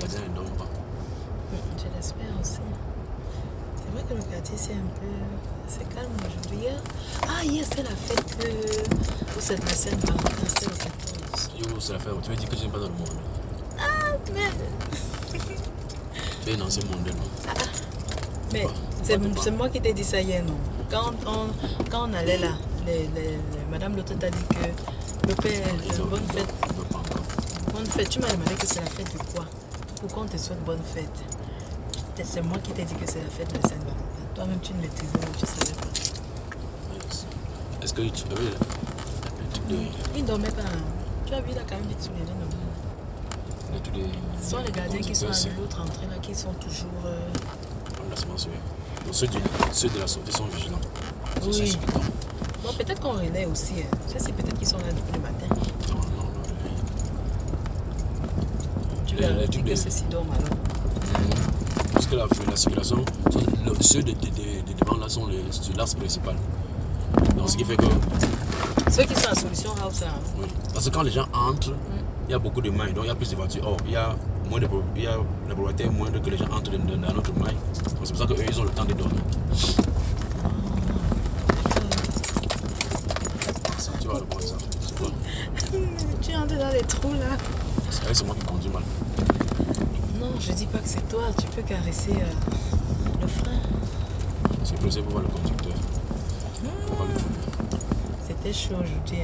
voisins ne dorment pas. Je l'espère aussi. C'est vrai que le quartier c'est calme aujourd'hui. Hier c'est la fête où c'est la Saint-Valentin, c'était le 14. Yo, c'est la fête. Tu veux dire que je n'aime pas dans le monde. Ah, mais... Tu es dans ce monde, non? Mais c'est moi qui t'ai dit ça hier, non? Quand on allait là, Madame Lotte t'a dit que le père, bonne fête. Bonne fête, tu m'as demandé que c'est la fête de quoi? Pourquoi on te souhaite bonne fête? C'est moi qui t'ai dit que c'est la fête de Saint-Valentin. Toi-même, tu ne maîtrisais pas, tu ne savais pas. Est-ce que tu avais le truc de... Il ne dormait pas. Tu as vu, il a quand même dit de soulever, non? Ce sont les gardiens qui sont à l'autre entrée là, qui sont toujours... Ceux de la sortie sont vigilants. Oui. Bon, peut-être qu'on relaie aussi. Hein. Je sais, peut-être qu'ils sont là depuis le matin. Non. Tu leur dis que ceux-ci dorment alors. Parce que la circulation, ceux de devant là sont l'axe principal. Donc ce qui fait que... Ceux qui sont à Solution House là. Oui. Parce que quand les gens entrent, il y a beaucoup de mailles, donc il y a plus de voitures. Or, il y a la probabilité moindre que les gens entrent dans notre maille. C'est pour ça qu'eux, ils ont le temps de dormir. Tu vas le prendre ça. C'est quoi? Tu entres dans les trous là. C'est moi qui conduis mal. Non, je dis pas que c'est toi. Tu peux caresser le frein. C'est pressé pour voir le conducteur. C'était chaud aujourd'hui.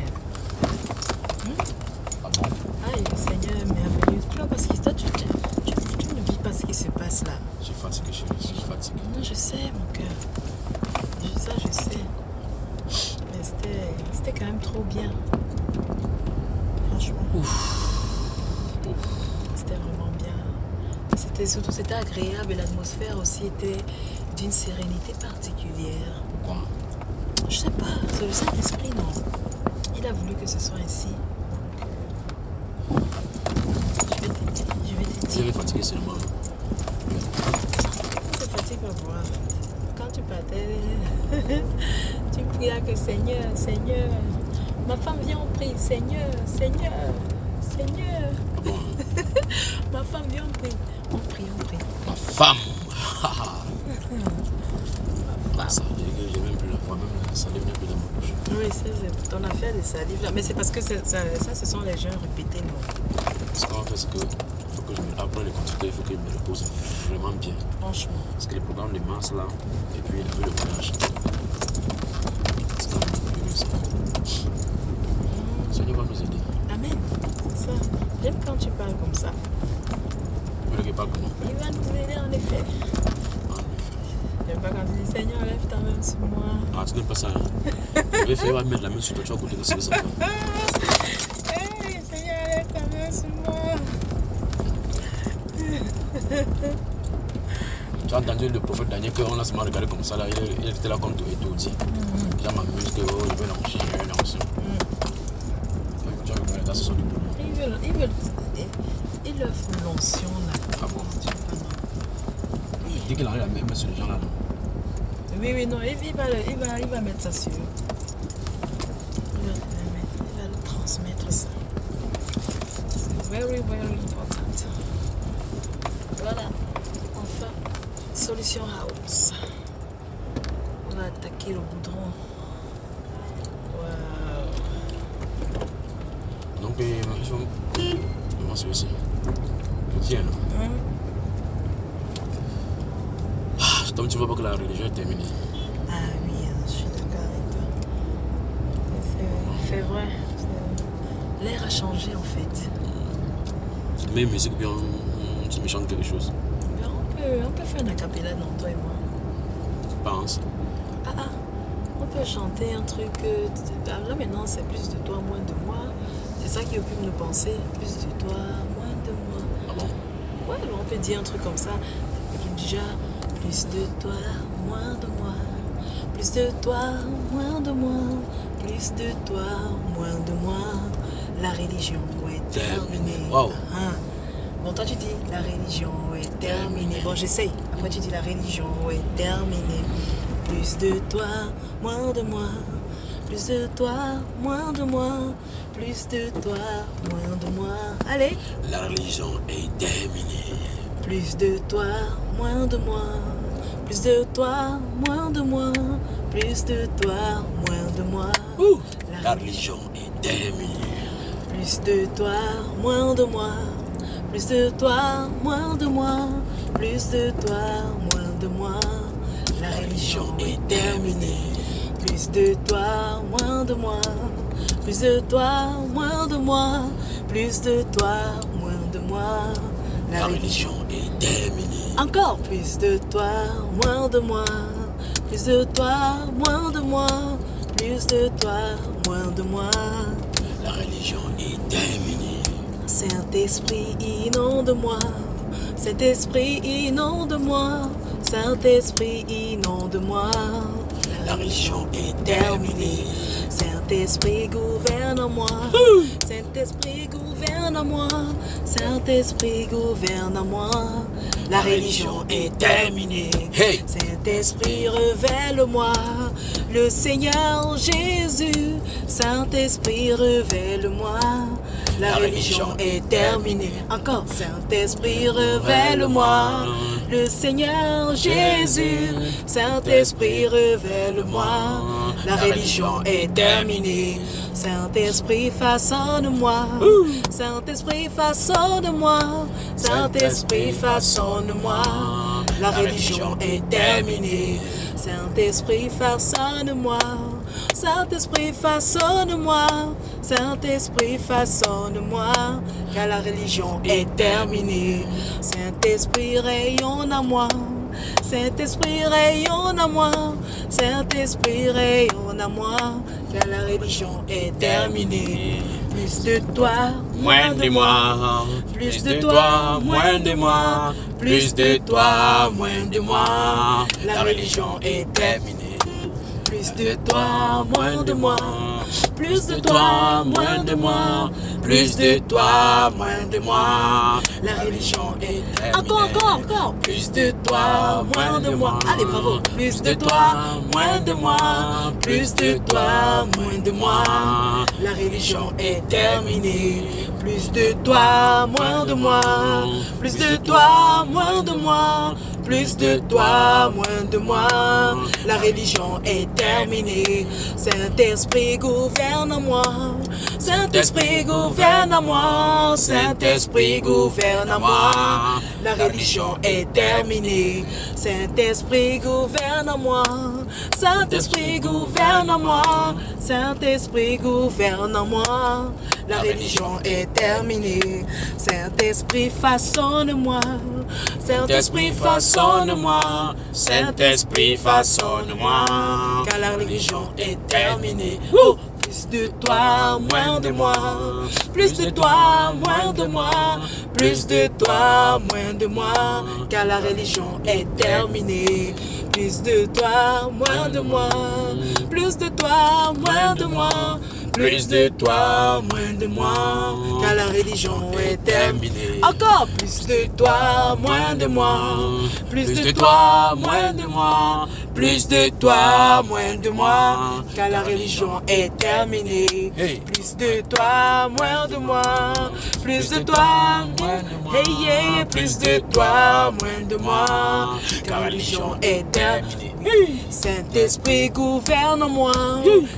Ah bon? Aïe, le Seigneur est merveilleux. Tu vois, parce que toi, tu ne vis pas ce qui se passe là. Je suis fatigué, chérie. Je suis fatigué. Non, je sais, mon cœur. Ça, je sais. Mais c'était quand même trop bien. Franchement. C'était vraiment bien. C'était agréable et l'atmosphère aussi était d'une sérénité particulière. Pourquoi? Je sais pas, c'est le Saint-Esprit, non? Il a voulu que ce soit ainsi. Je vais te dire. Je vais fatiguer seulement. Tu te fatigues pas voir. Quand tu partais, tu priais que Seigneur, Seigneur. Ma femme vient, on prie. Seigneur, Seigneur, Seigneur. Bon. Ma femme vient, on prie. On prie. Ma femme. Ça, j'ai même plus la voix, même la salive n'est plus dans ma bouche. Oui, c'est ton affaire de salive là. Mais c'est parce que ça, ce sont les gens répétés, non? Parce qu'en fait, c'est que faut que je me apprenne les consulter, il faut que je me repose vraiment bien. Franchement. Parce que les programmes de masse là, et puis le voyage. C'est quand même mieux ça. Seigneur va nous aider. Amen. C'est ça. J'aime quand tu parles comme ça. Vous voulez qu'il parle comment? Il va nous aider en effet. J'aime pas quand tu dis Seigneur, lève ta main sur moi. Ah, tu n'aimes pas ça, hein? Je vais faire mettre la main sur toi, tu vas goûter que c'est ça. Hey, Seigneur, lève ta main sur moi. Tu as entendu le prophète Daniel qu'on a seulement regardé comme ça là, il était là comme tout étourdi. J'ai m'amuse que oh, il veut l'enchaîner, Tu vas regarder, ça c'est du boulot. Ils leur font l'onction là. Ah bon? Il dit qu'il arrive à mettre sur les gens là, non? Oui, non, il va mettre ça sur eux. Il va le transmettre ça. C'est very important. Voilà, enfin, Solution House. On va attaquer le goudron. Wow. Donc, comment c'est ici? Je tiens. Comme tu vois pas que la religion est terminée. Ah oui, je suis d'accord avec toi. C'est vrai. L'air a changé en fait. Mais musique, bien, tu me chantes quelque chose. On peut faire un acapella, non, toi et moi. Tu penses? On peut chanter un truc. Là maintenant, c'est plus de toi, moins de moi. C'est ça qui occupe nos pensées. Plus de toi, moins de moi. Ah bon? Ouais, on peut dire un truc comme ça. Déjà. Plus de toi, moins de moi. Plus de toi, moins de moi. Plus de toi, moins de moi. La religion est terminée. Wow. Bon, toi tu dis la religion est terminée. Bon, j'essaye. Après tu dis la religion est terminée. Plus de toi, moins de moi. Plus de toi, moins de moi. Plus de toi, moins de moi. Allez. La religion est terminée. Plus de toi, moins de moi. Plus de toi, moins de moi. Plus de toi, moins de moi. La religion est terminée. Plus de toi, moins de moi. Plus de toi, moins de moi. Plus de toi, moins de moi. La religion est terminée. Plus de toi, moins de moi. Plus de toi, moins de moi. Plus de toi, moins de moi. La religion est terminée. Encore plus de toi, moins de moi. Plus de toi, moins de moi. Plus de toi, moins de moi. La religion est terminée. Saint-Esprit, inonde-moi. Saint-Esprit, inonde-moi. Saint-Esprit, inonde-moi. La religion est terminée. Saint-Esprit, gouverne-moi. Saint-Esprit, gouverne-moi. Saint-Esprit, gouverne-moi. La religion est terminée. Hey. Saint-Esprit, révèle-moi le Seigneur Jésus. Saint-Esprit, révèle-moi. La religion est terminée. Encore. Saint-Esprit, révèle-moi le Seigneur Jésus. Saint-Esprit, révèle-moi. La religion est terminée. Saint-Esprit, façonne-moi. Saint-Esprit, façonne-moi. Saint-Esprit, façonne-moi. La religion est terminée. Saint-Esprit, façonne-moi. Saint-Esprit, façonne-moi. Saint-Esprit, façonne-moi. Car la religion est terminée. Saint-Esprit, rayonne à moi. Saint-Esprit, rayonne à moi. Saint-Esprit, rayonne à moi. Car la religion est terminée. Plus de toi, Moins de moi. plus de toi, moins de moi. Plus de toi, moins de moi. La religion est terminée. Plus de toi, moins de moi. Plus de toi, moins de moi. Plus de toi, moins de moi. La religion est terminée. Encore. Plus de toi, moins de moi. Allez, bravo. Plus de toi, moins de moi. Plus de toi, moins de moi. La religion est terminée. Plus de toi, moins de moi. Plus de toi, moins de moi. Plus de toi, moins de moi. La religion est terminée. Saint-Esprit, gouverne-moi. Saint-Esprit, gouverne-moi. Saint-Esprit, gouverne-moi. La religion est terminée. Saint-Esprit, gouverne-moi. Saint-Esprit, gouverne-moi. Saint-Esprit, gouverne-moi. La religion est terminée. Saint-Esprit, façonne-moi. Saint-Esprit, façonne-moi. Saint-Esprit, façonne-moi. Car la religion est terminée. Plus de toi, moins de moi. Plus de toi, moins de moi. Plus de toi, moins de moi. Car la religion est terminée. Plus de toi, moins de moi. Plus de toi, moins de moi. Plus de toi, moins de moi. Car la religion est terminée. Encore plus de toi, moins de moi. Plus de toi, moins de moi. Plus de toi, moins de moi. Car la religion est terminée. Plus de toi, moins de moi. Plus de toi, moins de moi. Hey, yeah. Plus de toi, moins de moi. Car la religion est terminée. Saint-Esprit, gouverne-moi.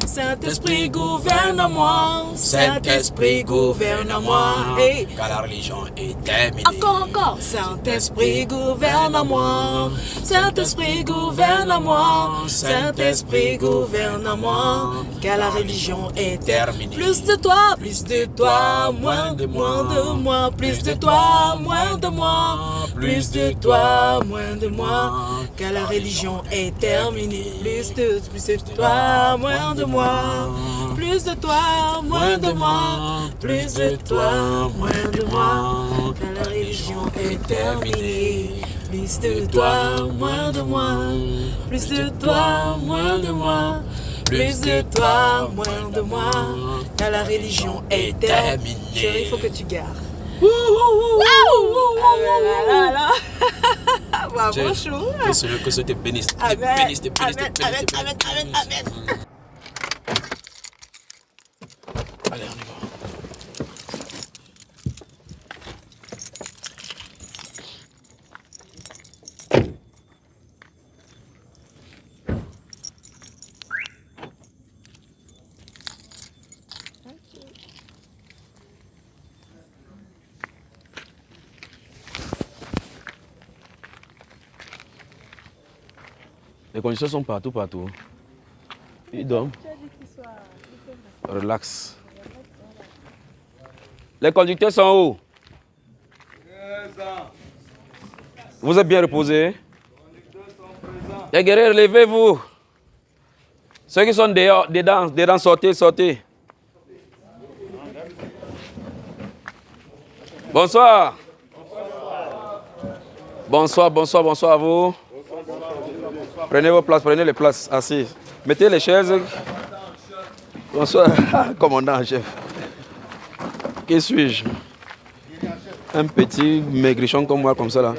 Saint-Esprit, gouverne-moi. Saint-Esprit, gouverne-moi. Hey. Car la religion est terminée. Encore. Saint-Esprit, gouverne-moi. Saint-Esprit, gouverne-moi. Saint-Esprit, gouverne-moi. Car la religion est terminée. Plus de toi, moins de moi. Plus de toi, moins de moi. Plus de toi, moins de moi. Car la religion est terminée. Plus de toi, moins de moi. Plus de toi, moins de moi. Plus de toi, moins de moi. Car la religion est terminée. Plus de toi, moins de moi. Plus de toi, moins de moi. Plus de toi, moins de moi. Car la religion est terminée. Chérie, il faut que tu gardes. Bravo, chou. Que ce te bénisse. Amen. Amen. Allez, on y va. Les conditions sont partout. Ils dorment. Relax. Les conducteurs sont où? Vous êtes bien reposés? Les guerriers, levez-vous. Ceux qui sont dedans, sortez. Bonsoir. Bonsoir à vous. Prenez vos places, prenez les places, assis. Mettez les chaises. Bonsoir, commandant en chef. Qui suis-je? Un petit maigrichon comme moi, comme ça là.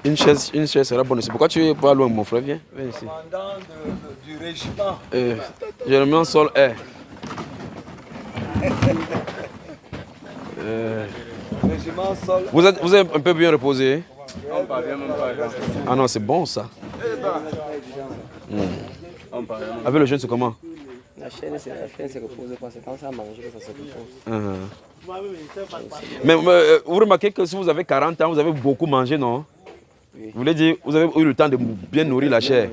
Une chaise sera bonne ici. Pourquoi tu es pas loin, mon frère? Viens ici. Commandant du régiment. Je le mets en sol. Régiment sol. Vous êtes un peu bien reposé? On parvient même pas. Ah non, c'est bon ça. Avec le jeune, c'est comment? La chaîne, c'est reposé parce que quand ça mange, ça se repose. Mais vous remarquez que si vous avez 40 ans, vous avez beaucoup mangé, non? Oui. Vous voulez dire, vous avez eu le temps de bien nourrir la chair.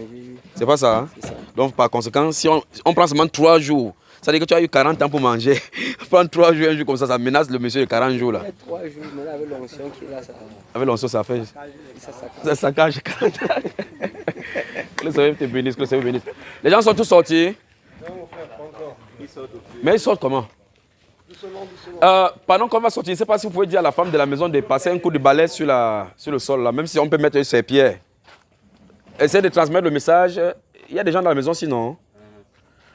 C'est pas ça, hein? C'est ça. Donc par conséquent, si on prend seulement 3 jours, ça veut dire que tu as eu 40 ans pour manger. Prendre 3 jours, un jour comme ça menace le monsieur de 40 jours là. 3 jours, mais là, avec l'onction qui est là, ça. Avec l'onction, ça fait. Ça saccage 40 ans. Que le Seigneur te bénisse, que le Seigneur bénisse. Les gens sont tous sortis. Mais ils sortent comment? Pendant qu'on va sortir, je ne sais pas si vous pouvez dire à la femme de la maison de passer un coup de balai sur le sol, là, même si on peut mettre ses pieds. Essayez de transmettre le message. Il y a des gens dans la maison sinon.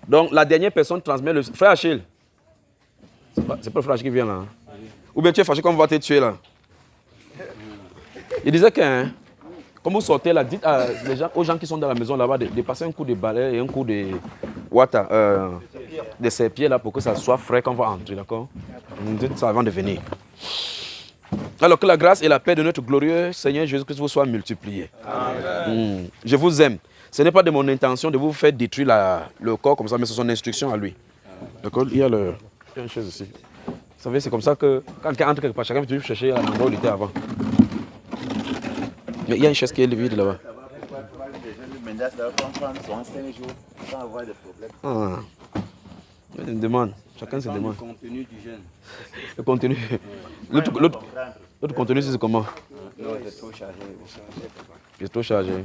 Donc la dernière personne transmet le... Frère Achille. C'est pas le frère Achille qui vient là. Hein? Ou bien tu es fâché qu'on va te tuer là. Il disait que, hein, comme vous sortez là, dites aux gens qui sont dans la maison là-bas de passer un coup de balai et un coup de... de ses pieds là pour que ça soit frais quand on va entrer, d'accord? Vous dites ça avant de venir. Alors que la grâce et la paix de notre glorieux Seigneur Jésus-Christ vous soient multipliées. Je vous aime. Ce n'est pas de mon intention de vous faire détruire le corps comme ça, mais c'est son instruction à lui. D'accord? Il y a une chaise ici. Vous savez, c'est comme ça que quand quelqu'un entre quelque part, chacun veut chercher à l'endroit où il était avant. Mais il y a une chaise qui est vide là-bas. Ah. Une demande. Chacun se demande. Le contenu du jeûne. Le contenu. L'autre contenu, c'est comment? Non, il est trop chargé. Il est trop chargé.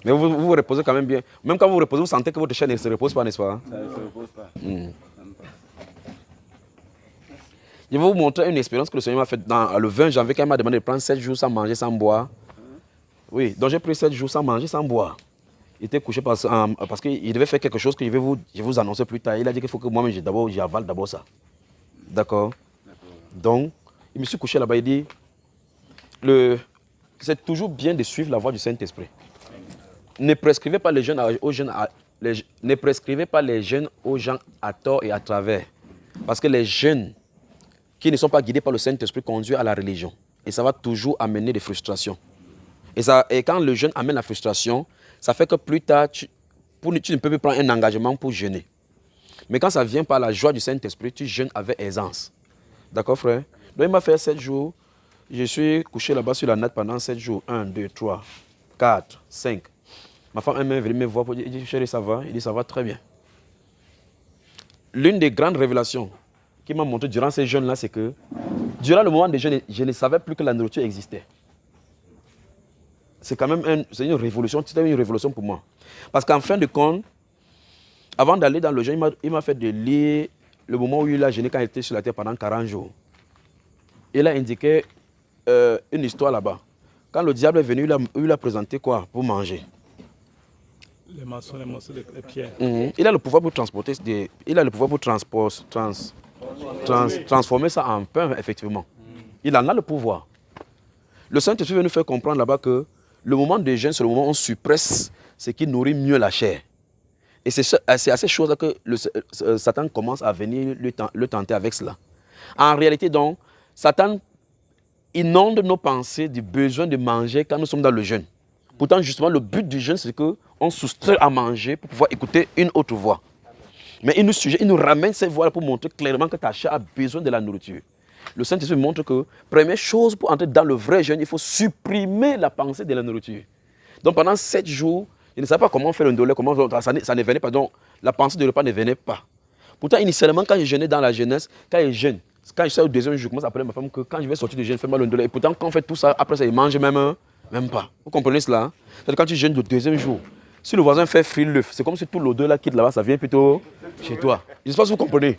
Mais vous vous reposez quand même bien. Même quand vous vous reposez, vous sentez que votre chair ne se repose pas, n'est-ce pas? Ça ne se repose pas. Je vais vous montrer une expérience que le Seigneur m'a faite le 20 janvier quand il m'a demandé de prendre 7 jours sans manger, sans boire. Oui, donc j'ai pris 7 jours sans manger, sans boire. Il était couché parce qu'il devait faire quelque chose que je vais vous annoncer plus tard. Il a dit qu'il faut que moi-même j'avale d'abord ça. D'accord? Donc, il me suis couché là-bas, il dit, c'est toujours bien de suivre la voie du Saint-Esprit. Ne prescrivez pas les jeunes ne prescrivez pas les jeunes aux gens à tort et à travers. Parce que les jeunes qui ne sont pas guidés par le Saint-Esprit conduisent à la religion. Et ça va toujours amener des frustrations. Et quand le jeune amène la frustration, ça fait que plus tard, tu ne peux plus prendre un engagement pour jeûner. Mais quand ça vient par la joie du Saint-Esprit, tu jeûnes avec aisance. D'accord, frère? Donc il m'a fait 7 jours. Je suis couché là-bas sur la natte pendant 7 jours. 1, 2, 3, 4, 5. Ma femme elle est venue me voir pour dire, chérie, ça va? Il dit, ça va très bien. L'une des grandes révélations qui m'a montré durant ces jeûnes-là, c'est que durant le moment des jeûnes, je ne savais plus que la nourriture existait. C'est quand même une révolution, c'était une révolution pour moi. Parce qu'en fin de compte, avant d'aller dans le jeûne, il m'a fait de lire le moment où il a jeûné quand il était sur la terre pendant 40 jours. Il a indiqué une histoire là-bas. Quand le diable est venu, il l'a présenté quoi pour manger? Les maçons, les pierres. Il a le pouvoir pour transporter, il a le pouvoir pour transformer ça en pain, effectivement. Il en a le pouvoir. Le Saint-Esprit veut nous faire comprendre là-bas que le moment de jeûne, c'est le moment où on suppresse ce qui nourrit mieux la chair. Et c'est à ces choses-là que Satan commence à venir le tenter avec cela. En réalité, donc, Satan inonde nos pensées du besoin de manger quand nous sommes dans le jeûne. Pourtant, justement, le but du jeûne, c'est qu'on soustrait à manger pour pouvoir écouter une autre voix. Mais il nous ramène cette voix-là pour montrer clairement que ta chair a besoin de la nourriture. Le Saint-Esprit montre que, première chose, pour entrer dans le vrai jeûne, il faut supprimer la pensée de la nourriture. Donc pendant 7 jours, je ne savais pas comment faire le ndolé, ça ne venait pas. Donc la pensée de repas ne venait pas. Pourtant, initialement, quand je jeûnais dans la jeunesse, quand je jeûne, quand je suis au deuxième jour, je commence à appeler ma femme que quand je vais sortir du jeûne, fais-moi le ndolé. Et pourtant, quand on fait tout ça, après ça, il mange même pas. Vous comprenez cela, hein? C'est quand tu jeûnes le deuxième jour, si le voisin fait frire l'œuf, c'est comme si tout l'odeur là quitte là-bas, ça vient plutôt chez toi. Je ne sais pas si vous comprenez.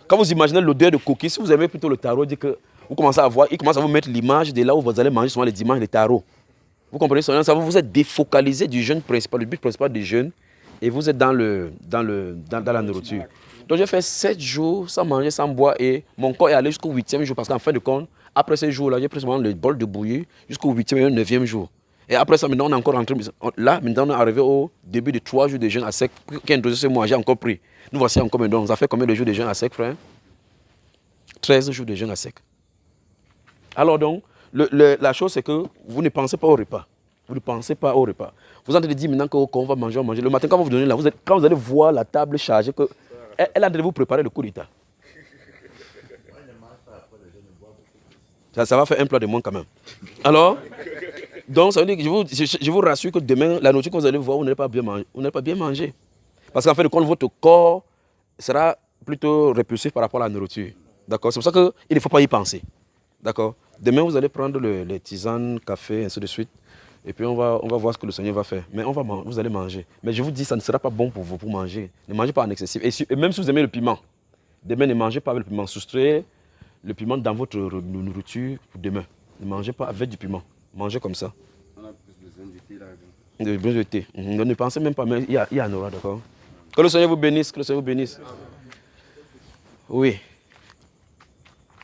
Quand vous imaginez l'odeur de coquille, si vous aimez plutôt le tarot, dit que vous commencez à voir, il commence à vous mettre l'image de là où vous allez manger souvent les dimanches, les tarots. Vous comprenez ça? Vous êtes défocalisé du jeûne principal, le but principal du jeûne, et vous êtes dans la nourriture. Donc j'ai fait 7 jours sans manger, sans boire, et mon corps est allé jusqu'au 8e jour, parce qu'en fin de compte, après ces jours-là, j'ai pris souvent le bol de bouillie jusqu'au 8e et 9e jour. Et après ça, maintenant, on est encore rentré. Là, maintenant, on est arrivé au début de 3 jours de jeûne à sec. Qui a introduit ce mois, j'ai encore pris. Nous voici encore maintenant. On a fait combien de jours de jeûne à sec, frère? 13 jours de jeûne à sec. Alors donc, la chose, c'est que vous ne pensez pas au repas. Vous ne pensez pas au repas. Vous entendez dire maintenant qu'on va manger, on va manger. Le matin, quand vous donnez là, quand vous allez voir la table chargée, elle est en train de vous préparer le coup d'état. Ça va faire un plat de moins quand même. Alors, donc ça veut dire que je vous rassure que demain, la nourriture que vous allez voir, vous n'allez pas bien manger. Parce qu'en fait, votre corps sera plutôt répulsif par rapport à la nourriture. D'accord? C'est pour ça qu'il ne faut pas y penser. D'accord? Demain, vous allez prendre les tisanes, café, ainsi de suite. Et puis, on va voir ce que le Seigneur va faire. Mais vous allez manger. Mais je vous dis, ça ne sera pas bon pour vous pour manger. Ne mangez pas en excessif. Et même si vous aimez le piment, demain, ne mangez pas avec le piment. Soustrayez le piment dans votre nourriture pour demain. Ne mangez pas avec du piment. Mangez comme ça. On a plus besoin de thé là. Besoin de thé. Ne pensez même pas, mais il y en aura, d'accord? Que le Seigneur vous bénisse, que le Seigneur vous bénisse. Oui.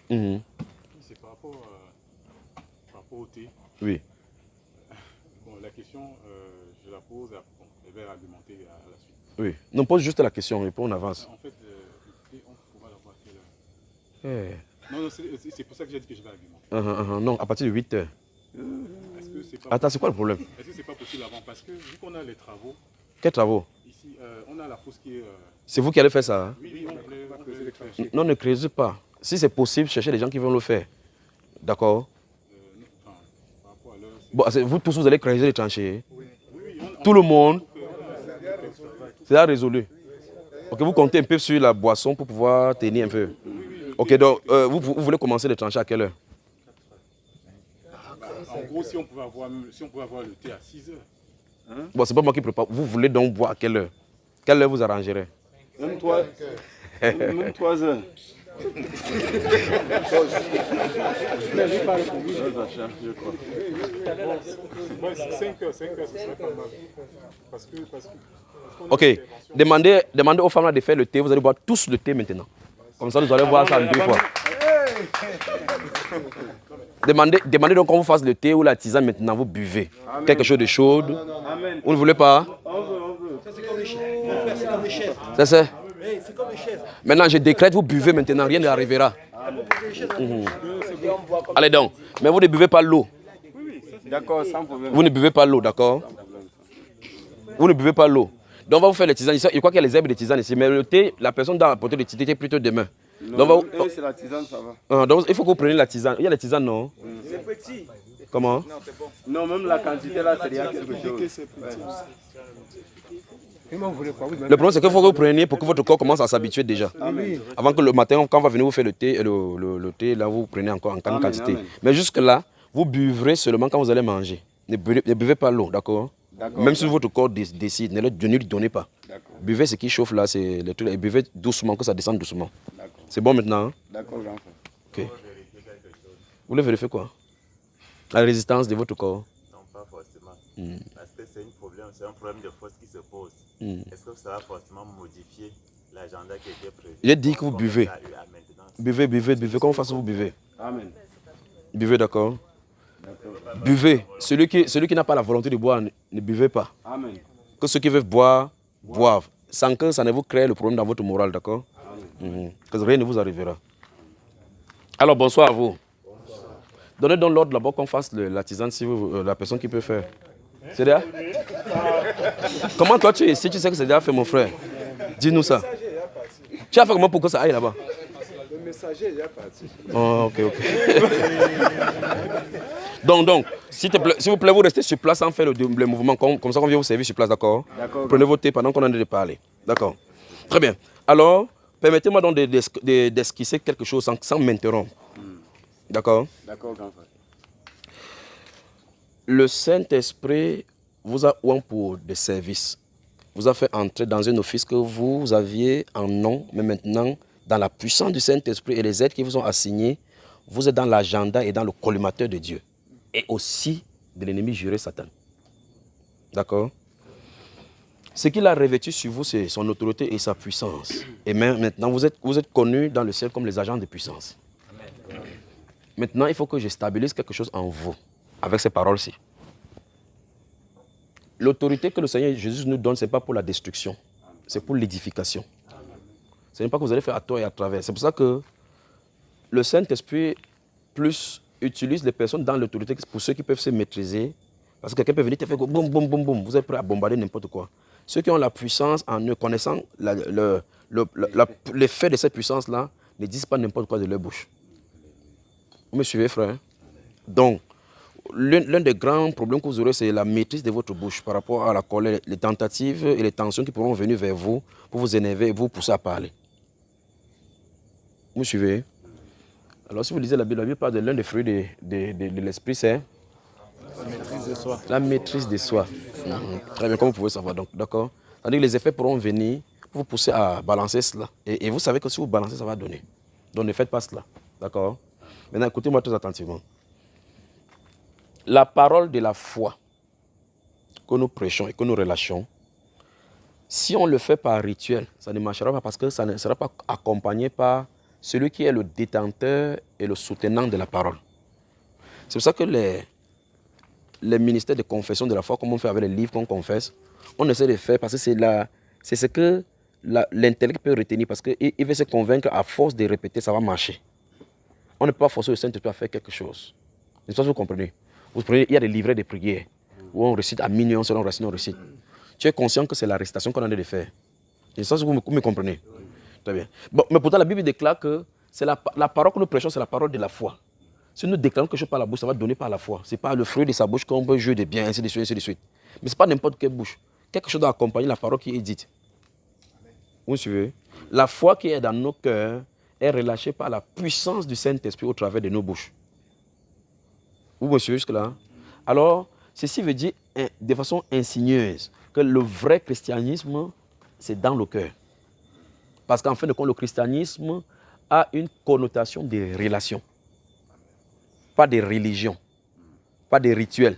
C'est par rapport au thé. Oui. Bon, la question, je la pose, je vais argumenter à la suite. Oui. Non, pose juste la question et puis on avance. En fait, le thé, on pourra l'avoir à quelle heure? Non, c'est pour ça que j'ai dit que je vais argumenter. Non, à partir de 8 heures. Est-ce que c'est pas Attends, c'est quoi le problème? Est-ce que c'est pas possible avant? Parce que vu qu'on a les travaux, Quels travaux? ici, on a la fosse qui est... C'est vous qui allez faire ça, hein? Oui, on voulait le faire. Non, ne creusez pas. Si c'est possible, cherchez les gens qui vont le faire. D'accord? Par rapport à l'heure, Bon, vous tous, vous allez creuser les tranchées. Tout le monde. C'est là résolu. Ok, vous comptez un peu sur la boisson pour pouvoir tenir un peu. Ok, donc, vous voulez commencer les tranchées à quelle heure? en gros, si on pouvait avoir le thé à 6 heures. Bon, c'est pas moi qui prépare. Vous voulez donc boire à quelle heure? Quelle heure vous arrangerez? Même 3 heures. Ouais, 5 heures, ce serait pas mal. Parce que Ok, demandez aux femmes là de faire le thé. Vous allez boire tous le thé maintenant. Comme ça, vous allez voir ça en 2 fois. Demandez donc qu'on vous fasse le thé ou la tisane maintenant. Vous buvez quelque chose de chaud. Vous ne voulez pas? On veut. C'est comme les chefs. Mon frère, c'est comme les chefs. C'est ça? C'est comme les chefs. Maintenant, je décrète, vous buvez maintenant, rien n'arrivera. Allez donc. Mais vous ne buvez pas l'eau. D'accord, sans problème. Vous ne buvez pas l'eau, d'accord? Vous ne buvez pas l'eau. Donc, on va vous faire les tisanes. Je crois qu'il y a les herbes de tisane ici. Mais le thé, la personne doit apporter le thé plutôt demain. Non, c'est la tisane, ça va. Donc, il faut que vous preniez la tisane. Il y a la tisane, non? C'est petit. Comment? Non, même la quantité là, c'est déjà quelque chose. Le problème, c'est qu'il faut que vous preniez pour que votre corps commence à s'habituer déjà. Avant que le matin, quand on va venir vous faire le thé, le thé, là, vous prenez encore en grande quantité. Amen. Mais jusque-là, vous buvrez seulement quand vous allez manger. Ne buvez pas l'eau, d'accord? Même si votre corps décide, ne lui donnez pas. Buvez ce qui chauffe là, c'est le truc. Et buvez doucement, que ça descende doucement. C'est bon maintenant, hein? D'accord, j'en fais. Ok. Vous voulez vérifier quoi? La résistance de votre corps. Non, pas forcément. Parce que c'est un problème de force qui se pose. Est-ce que ça va forcément modifier l'agenda qui était prévu? J'ai dit que vous buvez. Ça a eu à maintenance. Buvez. Comment façon vous buvez? Amen. Buvez, d'accord? Buvez. Celui qui n'a pas la volonté de boire, ne buvez pas. Amen. Que ceux qui veulent boire, boivent, sans que ça ne vous crée le problème dans votre morale, d'accord? Que rien ne vous arrivera. Alors, bonsoir à vous. Donnez donc l'ordre là-bas qu'on fasse la tisane si vous, la personne qui peut faire. C'est déjà? Comment toi tu es ici, tu sais que c'est déjà fait, mon frère? Dis-nous ça. Tu as fait comment pour que ça aille là-bas? Le messager est déjà parti. Oh, ok. Donc, s'il vous plaît, vous restez sur place sans faire le mouvement, comme ça qu'on vient vous servir sur place, d'accord? Prenez votre thé pendant qu'on est en train de parler. D'accord. Très bien. Alors, permettez-moi donc d'esquisser quelque chose sans m'interrompre. D'accord? D'accord, grand frère. Le Saint-Esprit vous a oint pour des services. Vous a fait entrer dans un office que vous aviez en nom, mais maintenant, dans la puissance du Saint-Esprit et les aides qui vous ont assignés, vous êtes dans l'agenda et dans le collimateur de Dieu. Et aussi de l'ennemi juré Satan. D'accord? Ce qu'il a revêtu sur vous, c'est son autorité et sa puissance. Et maintenant, vous êtes connus dans le ciel comme les agents de puissance. Maintenant, il faut que je stabilise quelque chose en vous, avec ces paroles-ci. L'autorité que le Seigneur Jésus nous donne, ce n'est pas pour la destruction, c'est pour l'édification. Ce n'est pas que vous allez faire à tort et à travers. C'est pour ça que le Saint-Esprit plus utilise les personnes dans l'autorité pour ceux qui peuvent se maîtriser. Parce que quelqu'un peut venir te faire boum, boum, boum, boum. Vous êtes prêt à bombarder n'importe quoi. Ceux qui ont la puissance en eux, connaissant l'effet de cette puissance-là, ne disent pas n'importe quoi de leur bouche. Vous me suivez, frère? Donc, l'un des grands problèmes que vous aurez, c'est la maîtrise de votre bouche par rapport à la colère, les tentatives et les tensions qui pourront venir vers vous pour vous énerver et vous pousser à parler. Vous me suivez? Alors, si vous lisez la Bible parle de l'un des fruits de l'esprit, c'est la maîtrise de soi. La maîtrise de soi. Très bien, comme vous pouvez savoir. D'accord? C'est-à-dire que les effets pourront venir pour vous pousser à balancer cela. Et vous savez que si vous balancez, ça va donner. Donc, ne faites pas cela. D'accord? Maintenant, écoutez-moi très attentivement. La parole de la foi que nous prêchons et que nous relâchons, si on le fait par rituel, ça ne marchera pas parce que ça ne sera pas accompagné par celui qui est le détenteur et le soutenant de la parole. C'est pour ça que les ministères de confession de la foi, comme on fait avec les livres qu'on confesse, on essaie de faire parce que c'est ce que l'intellect peut retenir parce qu'il veut se convaincre à force de répéter, ça va marcher. On ne peut pas forcer le Saint-Esprit à faire quelque chose. C'est ça que vous comprenez. Vous prenez, il y a des livrets de prières où on récite à minuit, on récite. Tu es conscient que c'est la récitation qu'on a de faire. C'est ça que vous me comprenez. Très bien. Bon, mais pourtant, la Bible déclare que c'est la parole que nous prêchons, c'est la parole de la foi. Si nous déclarons quelque chose par la bouche, ça va donner par la foi. Ce n'est pas le fruit de sa bouche qu'on peut jouer de bien, ainsi de suite, ainsi de suite. Mais ce n'est pas n'importe quelle bouche. Quelque chose doit accompagner la parole qui est dite. Vous me suivez? La foi qui est dans nos cœurs est relâchée par la puissance du Saint-Esprit au travers de nos bouches. Vous me suivez jusque-là? Alors, ceci veut dire de façon insigneuse que le vrai christianisme, c'est dans le cœur. Parce qu'en fin de compte, le christianisme a une connotation de relation. Pas de religion. Pas de rituel.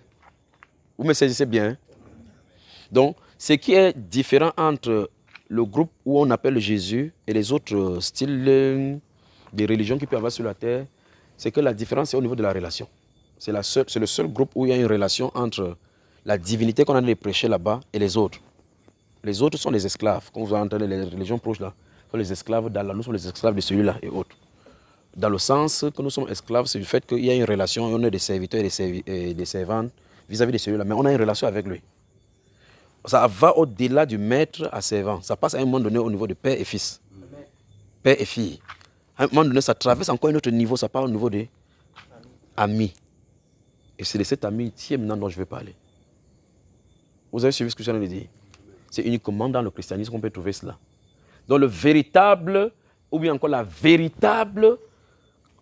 Vous me saisissez bien? Hein? Donc, ce qui est différent entre le groupe où on appelle Jésus et les autres styles de religion qui peuvent avoir sur la terre, c'est que la différence est au niveau de la relation. C'est le seul groupe où il y a une relation entre la divinité qu'on a de prêcher là-bas et les autres. Les autres sont les esclaves. Comme vous entendez, les religions proches là, sont les esclaves d'Allah, nous sommes les esclaves de celui-là et autres. Dans le sens que nous sommes esclaves, c'est du fait qu'il y a une relation, on est des serviteurs et des servantes vis-à-vis de celui-là, mais on a une relation avec lui. Ça va au-delà du maître à servant. Ça passe à un moment donné au niveau de père et fils. Père et fille. À un moment donné, ça traverse encore un autre niveau, ça part au niveau des amis. Et c'est de cet amitié maintenant dont je vais parler. Vous avez suivi ce que je viens de dire? C'est uniquement dans le christianisme qu'on peut trouver cela. Donc le véritable, ou bien encore la véritable,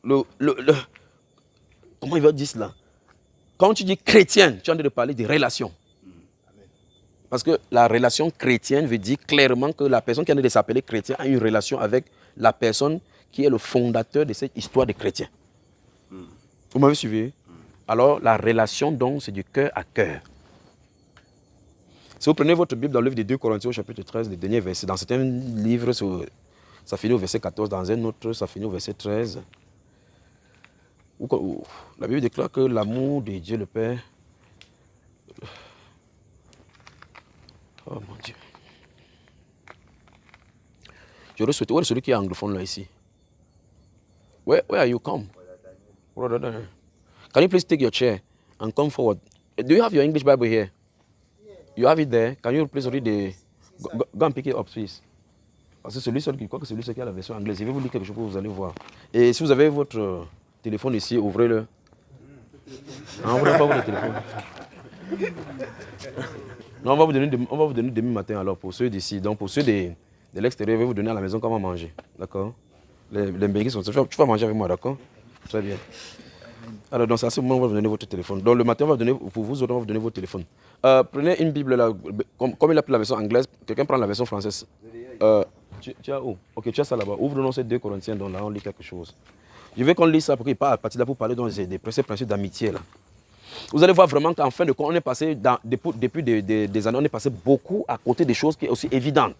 comment il va dire cela? Quand tu dis chrétienne, tu es en train de parler de relations. Parce que la relation chrétienne veut dire clairement que la personne qui est en train de s'appeler chrétien a une relation avec la personne qui est le fondateur de cette histoire de chrétien. Vous m'avez suivi? Alors, la relation, donc, c'est du cœur à cœur. Si vous prenez votre Bible dans le livre de 2 Corinthiens, au chapitre 13, les derniers versets, dans certains livres, ça finit au verset 14, dans un autre, ça finit au verset 13. La Bible déclare que l'amour de Dieu le Père... Oh mon Dieu. J'aurais souhaité. Où est celui qui est anglophone là ici? Where are you? Come. Brother Daniel. Can you please take your chair and come forward? Do you have your English Bible here? You have it there. Can you please read the... Go and pick it up, please. Parce que celui seul qui croit que celui qui a la version anglaise, je vais vous lire quelque chose que vous allez voir. Et si vous avez votre téléphone ici, ouvrez-le. Non, ouvrez pas votre téléphone. Non, on va vous donner demain matin alors pour ceux d'ici. Donc pour ceux de l'extérieur, je vais vous donner à la maison comment manger. D'accord? Les beignets sont... Tu vas manger avec moi, d'accord? Très bien. Alors, dans ce moment, on va vous donner votre téléphone. Donc, le matin, on va vous donner, pour vous autres, on va vous donner votre téléphone. Prenez une Bible, là, comme il a pris la version anglaise, quelqu'un prend la version française. Tu as où? Ok, tu as ça là-bas. Ouvre-nous ces 2 Corinthiens, donc là, on lit quelque chose. Je veux qu'on lise ça pour qu'il parle à partir de là pour parler des principes d'amitié, là. Vous allez voir vraiment qu'en fin de compte, on est passé, depuis des années, on est passé beaucoup à côté des choses qui sont aussi évidentes.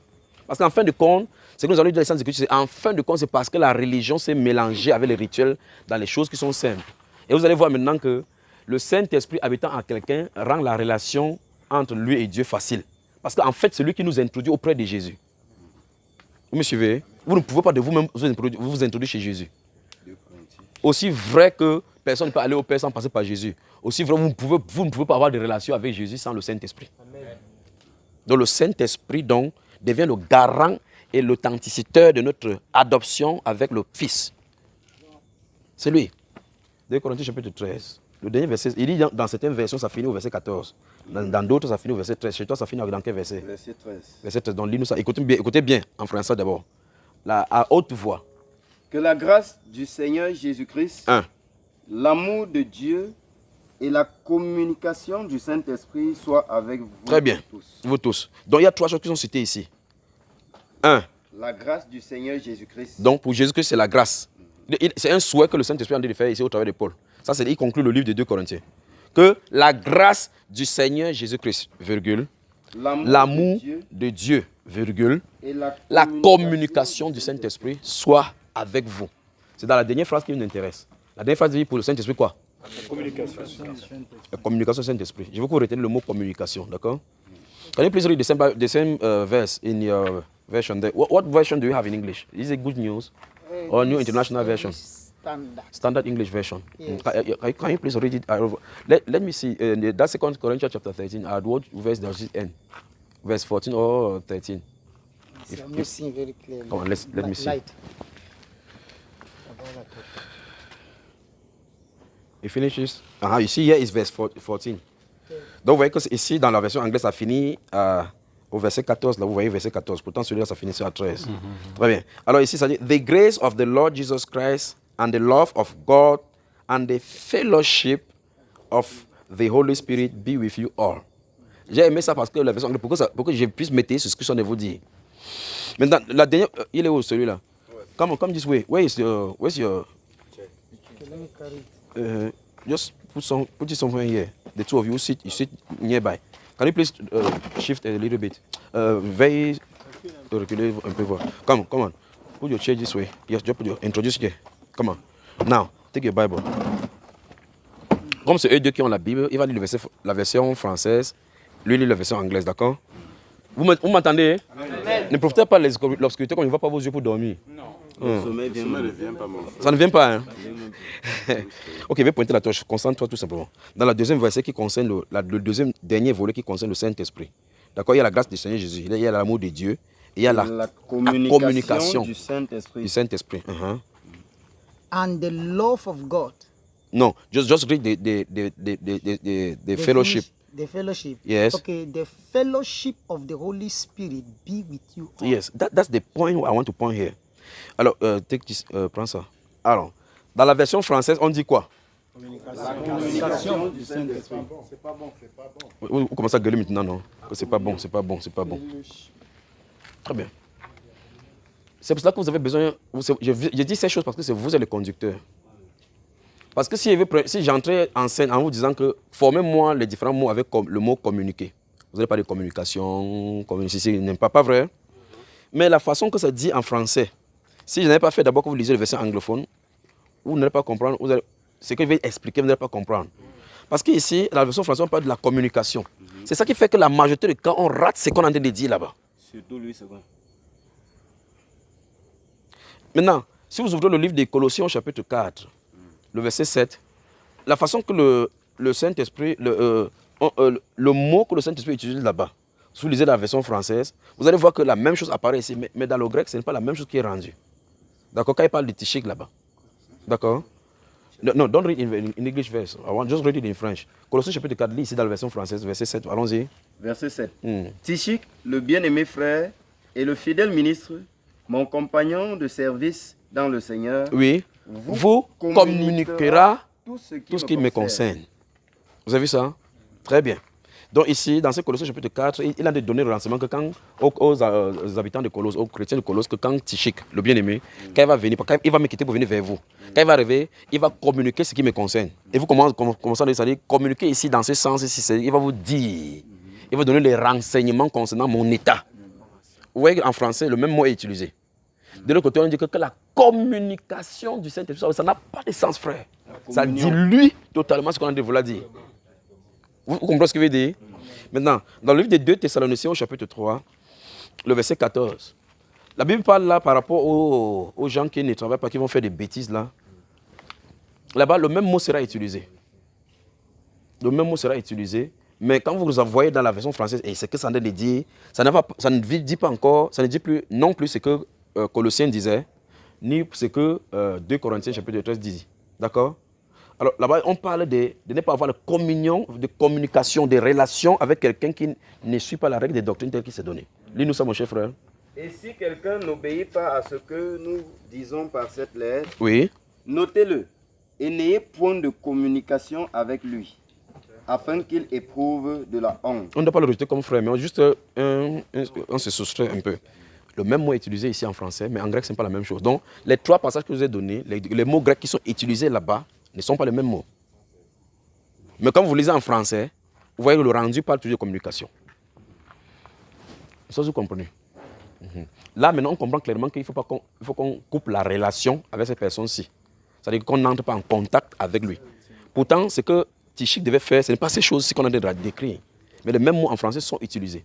Parce qu'en fin de compte, ce que nous allons dire dans les sens d'écriture, c'est en fin de compte, c'est parce que la religion s'est mélangée avec les rituels dans les choses qui sont simples. Et vous allez voir maintenant que le Saint-Esprit habitant en quelqu'un rend la relation entre lui et Dieu facile. Parce qu'en fait, c'est lui qui nous introduit auprès de Jésus. Vous me suivez? Vous ne pouvez pas de vous-même vous introduire chez Jésus. Aussi vrai que personne ne peut aller au Père sans passer par Jésus. Aussi vrai, vous ne pouvez pas avoir de relation avec Jésus sans le Saint-Esprit. Donc le Saint-Esprit donc devient le garant et l'authenticiteur de notre adoption avec le Fils. C'est lui. 2 Corinthiens chapitre 13. Le dernier verset, il dit dans certaines versions, ça finit au verset 14. Dans d'autres, ça finit au verset 13. Chez toi, ça finit dans quel verset? Verset 13. Verset 13. Donc, lis-nous ça. Écoutez bien en français d'abord. À haute voix. Que la grâce du Seigneur Jésus-Christ, 1. l'amour de Dieu et la communication du Saint-Esprit soient avec vous. Très bien. Tous. Vous tous. Donc, il y a 3 choses qui sont citées ici. 1. La grâce du Seigneur Jésus-Christ. Donc, pour Jésus-Christ, c'est la grâce. C'est un souhait que le Saint-Esprit a envie de faire ici au travers de Paul. Ça, c'est il conclut le livre de 2 Corinthiens. Que la grâce du Seigneur Jésus-Christ, virgule, l'amour de Dieu, virgule, et la communication du Saint-Esprit soit avec vous. C'est dans la dernière phrase qui nous intéresse. La dernière phrase dit pour le Saint-Esprit quoi? La communication. La communication du Saint-Esprit. Je veux que vous reteniez le mot communication, d'accord? Can you please read the same verse in your version there? What version do you have in English? Is it Good News or New International Version? Standard English Version. Yes. Can you please read it? Let me see. That's 2 Corinthians chapter 13. At what verse does it end? Verse 14 or 13? I'm not seeing very clearly. Come on, let me see. Light. It finishes. You see here is verse 14. Donc vous voyez que ici, dans la version anglaise, ça finit au verset 14. Là, vous voyez verset 14. Pourtant, celui-là, ça finit à 13. Très bien. Alors ici, ça dit, The grace of the Lord Jesus Christ and the love of God and the fellowship of the Holy Spirit be with you all. J'ai aimé ça parce que la version anglaise, pour que je puisse mettre sur ce que je viens de vous dire. Maintenant, la dernière, il est où celui-là? Come this way. Where's your... just put it somewhere here. The two of you sit nearby. Can you please shift a little bit? Very reculer un peu. Come on. Put your chair this way. Yes, just put your introduce here. Come on. Now, take your Bible. Comme c'est eux deux qui ont la Bible, il va lire la version française, lui lit la version anglaise, d'accord? Vous m'entendez? Ne profitez pas de l'obscurité comme il ne va pas vos yeux pour dormir. Non. Le sommeil ne vient pas, mon frère. Ça ne vient pas, hein? Ok, je vais pointer la torche. Concentre-toi tout simplement. Dans la deuxième verset qui concerne le deuxième dernier volet qui concerne le Saint-Esprit. D'accord? Il y a la grâce du Seigneur Jésus, il y a l'amour de Dieu, et il y a la communication du Saint-Esprit. And the love of God. No, just read the fellowship. The fellowship. Yes. Okay, the fellowship of the Holy Spirit be with you all. Yes, that's the point I want to point here. Alors, take this, prends ça. Alors, dans la version française, on dit quoi? La communication du Saint-Esprit. C'est pas bon. Vous commencez à gueuler maintenant, non? C'est pas bon. Très bien. C'est pour cela que vous avez besoin... Je dis ces choses parce que c'est vous êtes le conducteur. Parce que si j'entrais en scène en vous disant que formez-moi les différents mots avec le mot communiquer. Vous allez parler de communication, ce n'est pas vrai. Mais la façon que ça dit en français, si je n'avais pas fait d'abord que vous lisez le verset anglophone, vous n'allez pas comprendre, ce que je vais expliquer, vous n'allez pas comprendre. Parce qu'ici, dans la version française, on parle de la communication. C'est ça qui fait que la majorité de cas, on rate ce qu'on est en train de dire là-bas. Surtout lui, c'est quoi? Maintenant, si vous ouvrez le livre des Colossiens, chapitre 4, le verset 7, la façon que le Saint-Esprit, le mot que le Saint-Esprit utilise là-bas, si vous lisez la version française, vous allez voir que la même chose apparaît ici, mais dans le grec, ce n'est pas la même chose qui est rendue. D'accord? Quand il parle de Tichik là-bas. D'accord? No, don't read in English verse. I want just read it in French. Colossiens chapitre 4, lis ici dans la version française, verset 7. Allons-y. Verset 7. Tichik, le bien-aimé frère et le fidèle ministre, mon compagnon de service dans le Seigneur, oui, vous communiquera tout ce qui me concerne. Vous avez vu ça? Très bien. Donc ici, dans ce Colossiens chapitre 4, il a donné le renseignement que quand aux habitants de Colosse, aux chrétiens de Colosse, que quand Tichik, le bien-aimé, quand il va venir, quand il va me quitter pour venir vers vous, quand il va arriver, il va communiquer ce qui me concerne. Et vous commencez à dire, communiquer ici dans ce sens, il va vous dire, il va donner les renseignements concernant mon état. Vous voyez, en français, le même mot est utilisé. De l'autre côté, on dit que la communication du Saint-Esprit, ça n'a pas de sens, frère. Ça dilue totalement ce qu'on a voulu dire. Vous comprenez ce que je veux dire? Maintenant, dans le livre des 2 Thessaloniciens au chapitre 3, le verset 14, la Bible parle là par rapport aux gens qui ne travaillent pas, qui vont faire des bêtises là. Là-bas, le même mot sera utilisé. Le même mot sera utilisé, mais quand vous voyez dans la version française, et c'est que ça ne dit, ça ne dit pas encore, ça ne dit plus non plus ce que Colossiens disait, ni ce que 2 Corinthiens chapitre 13 dit. D'accord? Alors là-bas, on parle de ne pas avoir de communion, de communication, de relations avec quelqu'un qui ne suit pas la règle des doctrines telles qu'il s'est donné. Lis-nous ça, mon cher frère. Et si quelqu'un n'obéit pas à ce que nous disons par cette lettre, oui, notez-le et n'ayez point de communication avec lui, afin qu'il éprouve de la honte. On ne doit pas le rejeter comme frère, mais juste on se soustrait un peu. Le même mot est utilisé ici en français, mais en grec, ce n'est pas la même chose. Donc, les 3 passages que je vous ai donnés, les mots grecs qui sont utilisés là-bas, ne sont pas les mêmes mots. Mais quand vous lisez en français, vous voyez que le rendu parle toujours de communication. Ça, vous comprenez. Là, maintenant, on comprend clairement qu'il faut qu'on coupe la relation avec cette personne-ci. C'est-à-dire qu'on n'entre pas en contact avec lui. Pourtant, ce que Tichik devait faire, ce n'est pas ces choses-ci qu'on a décrites. Mais les mêmes mots en français sont utilisés.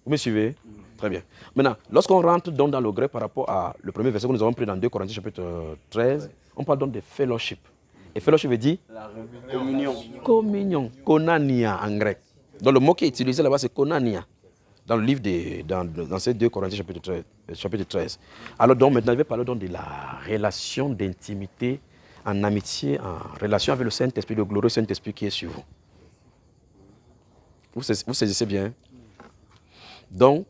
Vous me suivez? Très bien. Maintenant, lorsqu'on rentre donc dans le grec par rapport à le premier verset que nous avons pris dans 2 Corinthiens chapitre 13, on parle donc de fellowship. Et fellowship veut dire communion. Communion. Konania en grec. Donc le mot qui est utilisé là-bas, c'est konania. Dans le livre dans ces 2 Corinthiens chapitre 13. Alors donc maintenant, je vais parler donc de la relation d'intimité, en amitié, en relation avec le Saint-Esprit, le glorieux Saint-Esprit qui est sur vous. Vous saisissez bien? Donc,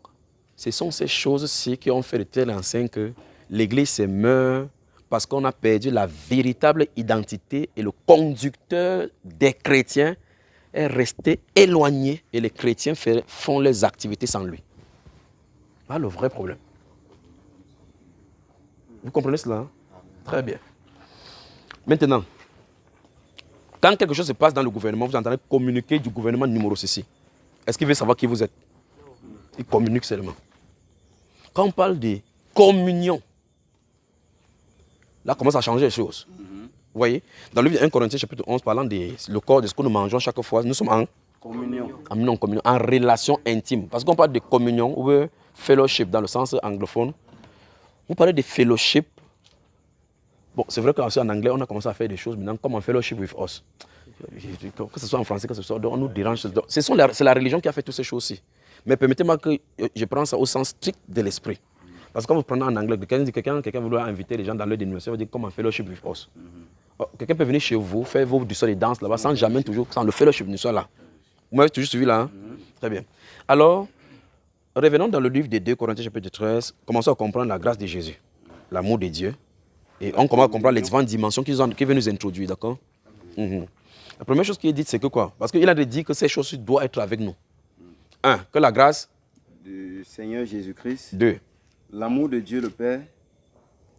ce sont ces choses-ci qui ont fait de telle enseigne que l'Église se meurt parce qu'on a perdu la véritable identité et le conducteur des chrétiens est resté éloigné et les chrétiens font leurs activités sans lui. Voilà le vrai problème. Vous comprenez cela? Très bien. Maintenant, quand quelque chose se passe dans le gouvernement, vous entendez communiquer du gouvernement numéro ceci. Est-ce qu'il veut savoir qui vous êtes? Il communique seulement. Quand on parle de communion, là commence à changer les choses. Vous voyez, dans le livre de 1 Corinthiens chapitre 11, parlant le corps de ce que nous mangeons chaque fois, nous sommes en communion, en relation intime. Parce qu'on parle de communion ou fellowship dans le sens anglophone. Vous parlez de fellowship. Bon, c'est vrai qu'en anglais, on a commencé à faire des choses maintenant comme en fellowship with us. Que ce soit en français, que ce soit, on nous dérange. C'est la religion qui a fait toutes ces choses-ci. Mais permettez-moi que je prenne ça au sens strict de l'esprit. Parce que quand vous prenez en anglais, quelqu'un vouloir inviter les gens dans leur dénomination, il va dire comme en fellowship with us. Quelqu'un peut venir chez vous, faire du sol et danse là-bas, sans jamais toujours, sans le fellowship ne soit là. Vous m'avez toujours suivi là, hein? Très bien. Alors, revenons dans le livre des 2 Corinthiens chapitre 13, commençons à comprendre la grâce de Jésus, l'amour de Dieu. Et on commence à comprendre les différentes dimensions qu'il veut nous introduire, d'accord? La première chose qui est dite, c'est que quoi? Parce qu'il a dit que ces choses doivent être avec nous. 1. Que la grâce du Seigneur Jésus-Christ. 2. L'amour de Dieu le Père.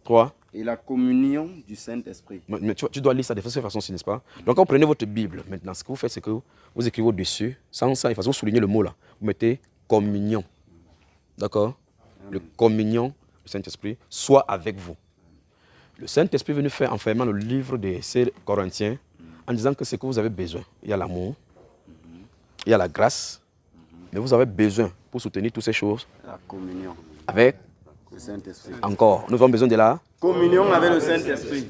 3. Et la communion du Saint-Esprit. Mais tu dois lire ça de cette façon-ci, n'est-ce pas? Donc quand vous prenez votre Bible, maintenant, ce que vous faites, c'est que vous écrivez au-dessus, sans ça, vous soulignez le mot là. Vous mettez communion. D'accord? Le communion du Saint-Esprit soit avec vous. Le Saint-Esprit est venu faire enfermement le livre de ces Corinthiens en disant que c'est que vous avez besoin. Il y a l'amour, il y a la grâce, mais vous avez besoin pour soutenir toutes ces choses. La communion. Avec Le Saint-Esprit. Encore, nous avons besoin de la Communion avec le Saint-Esprit.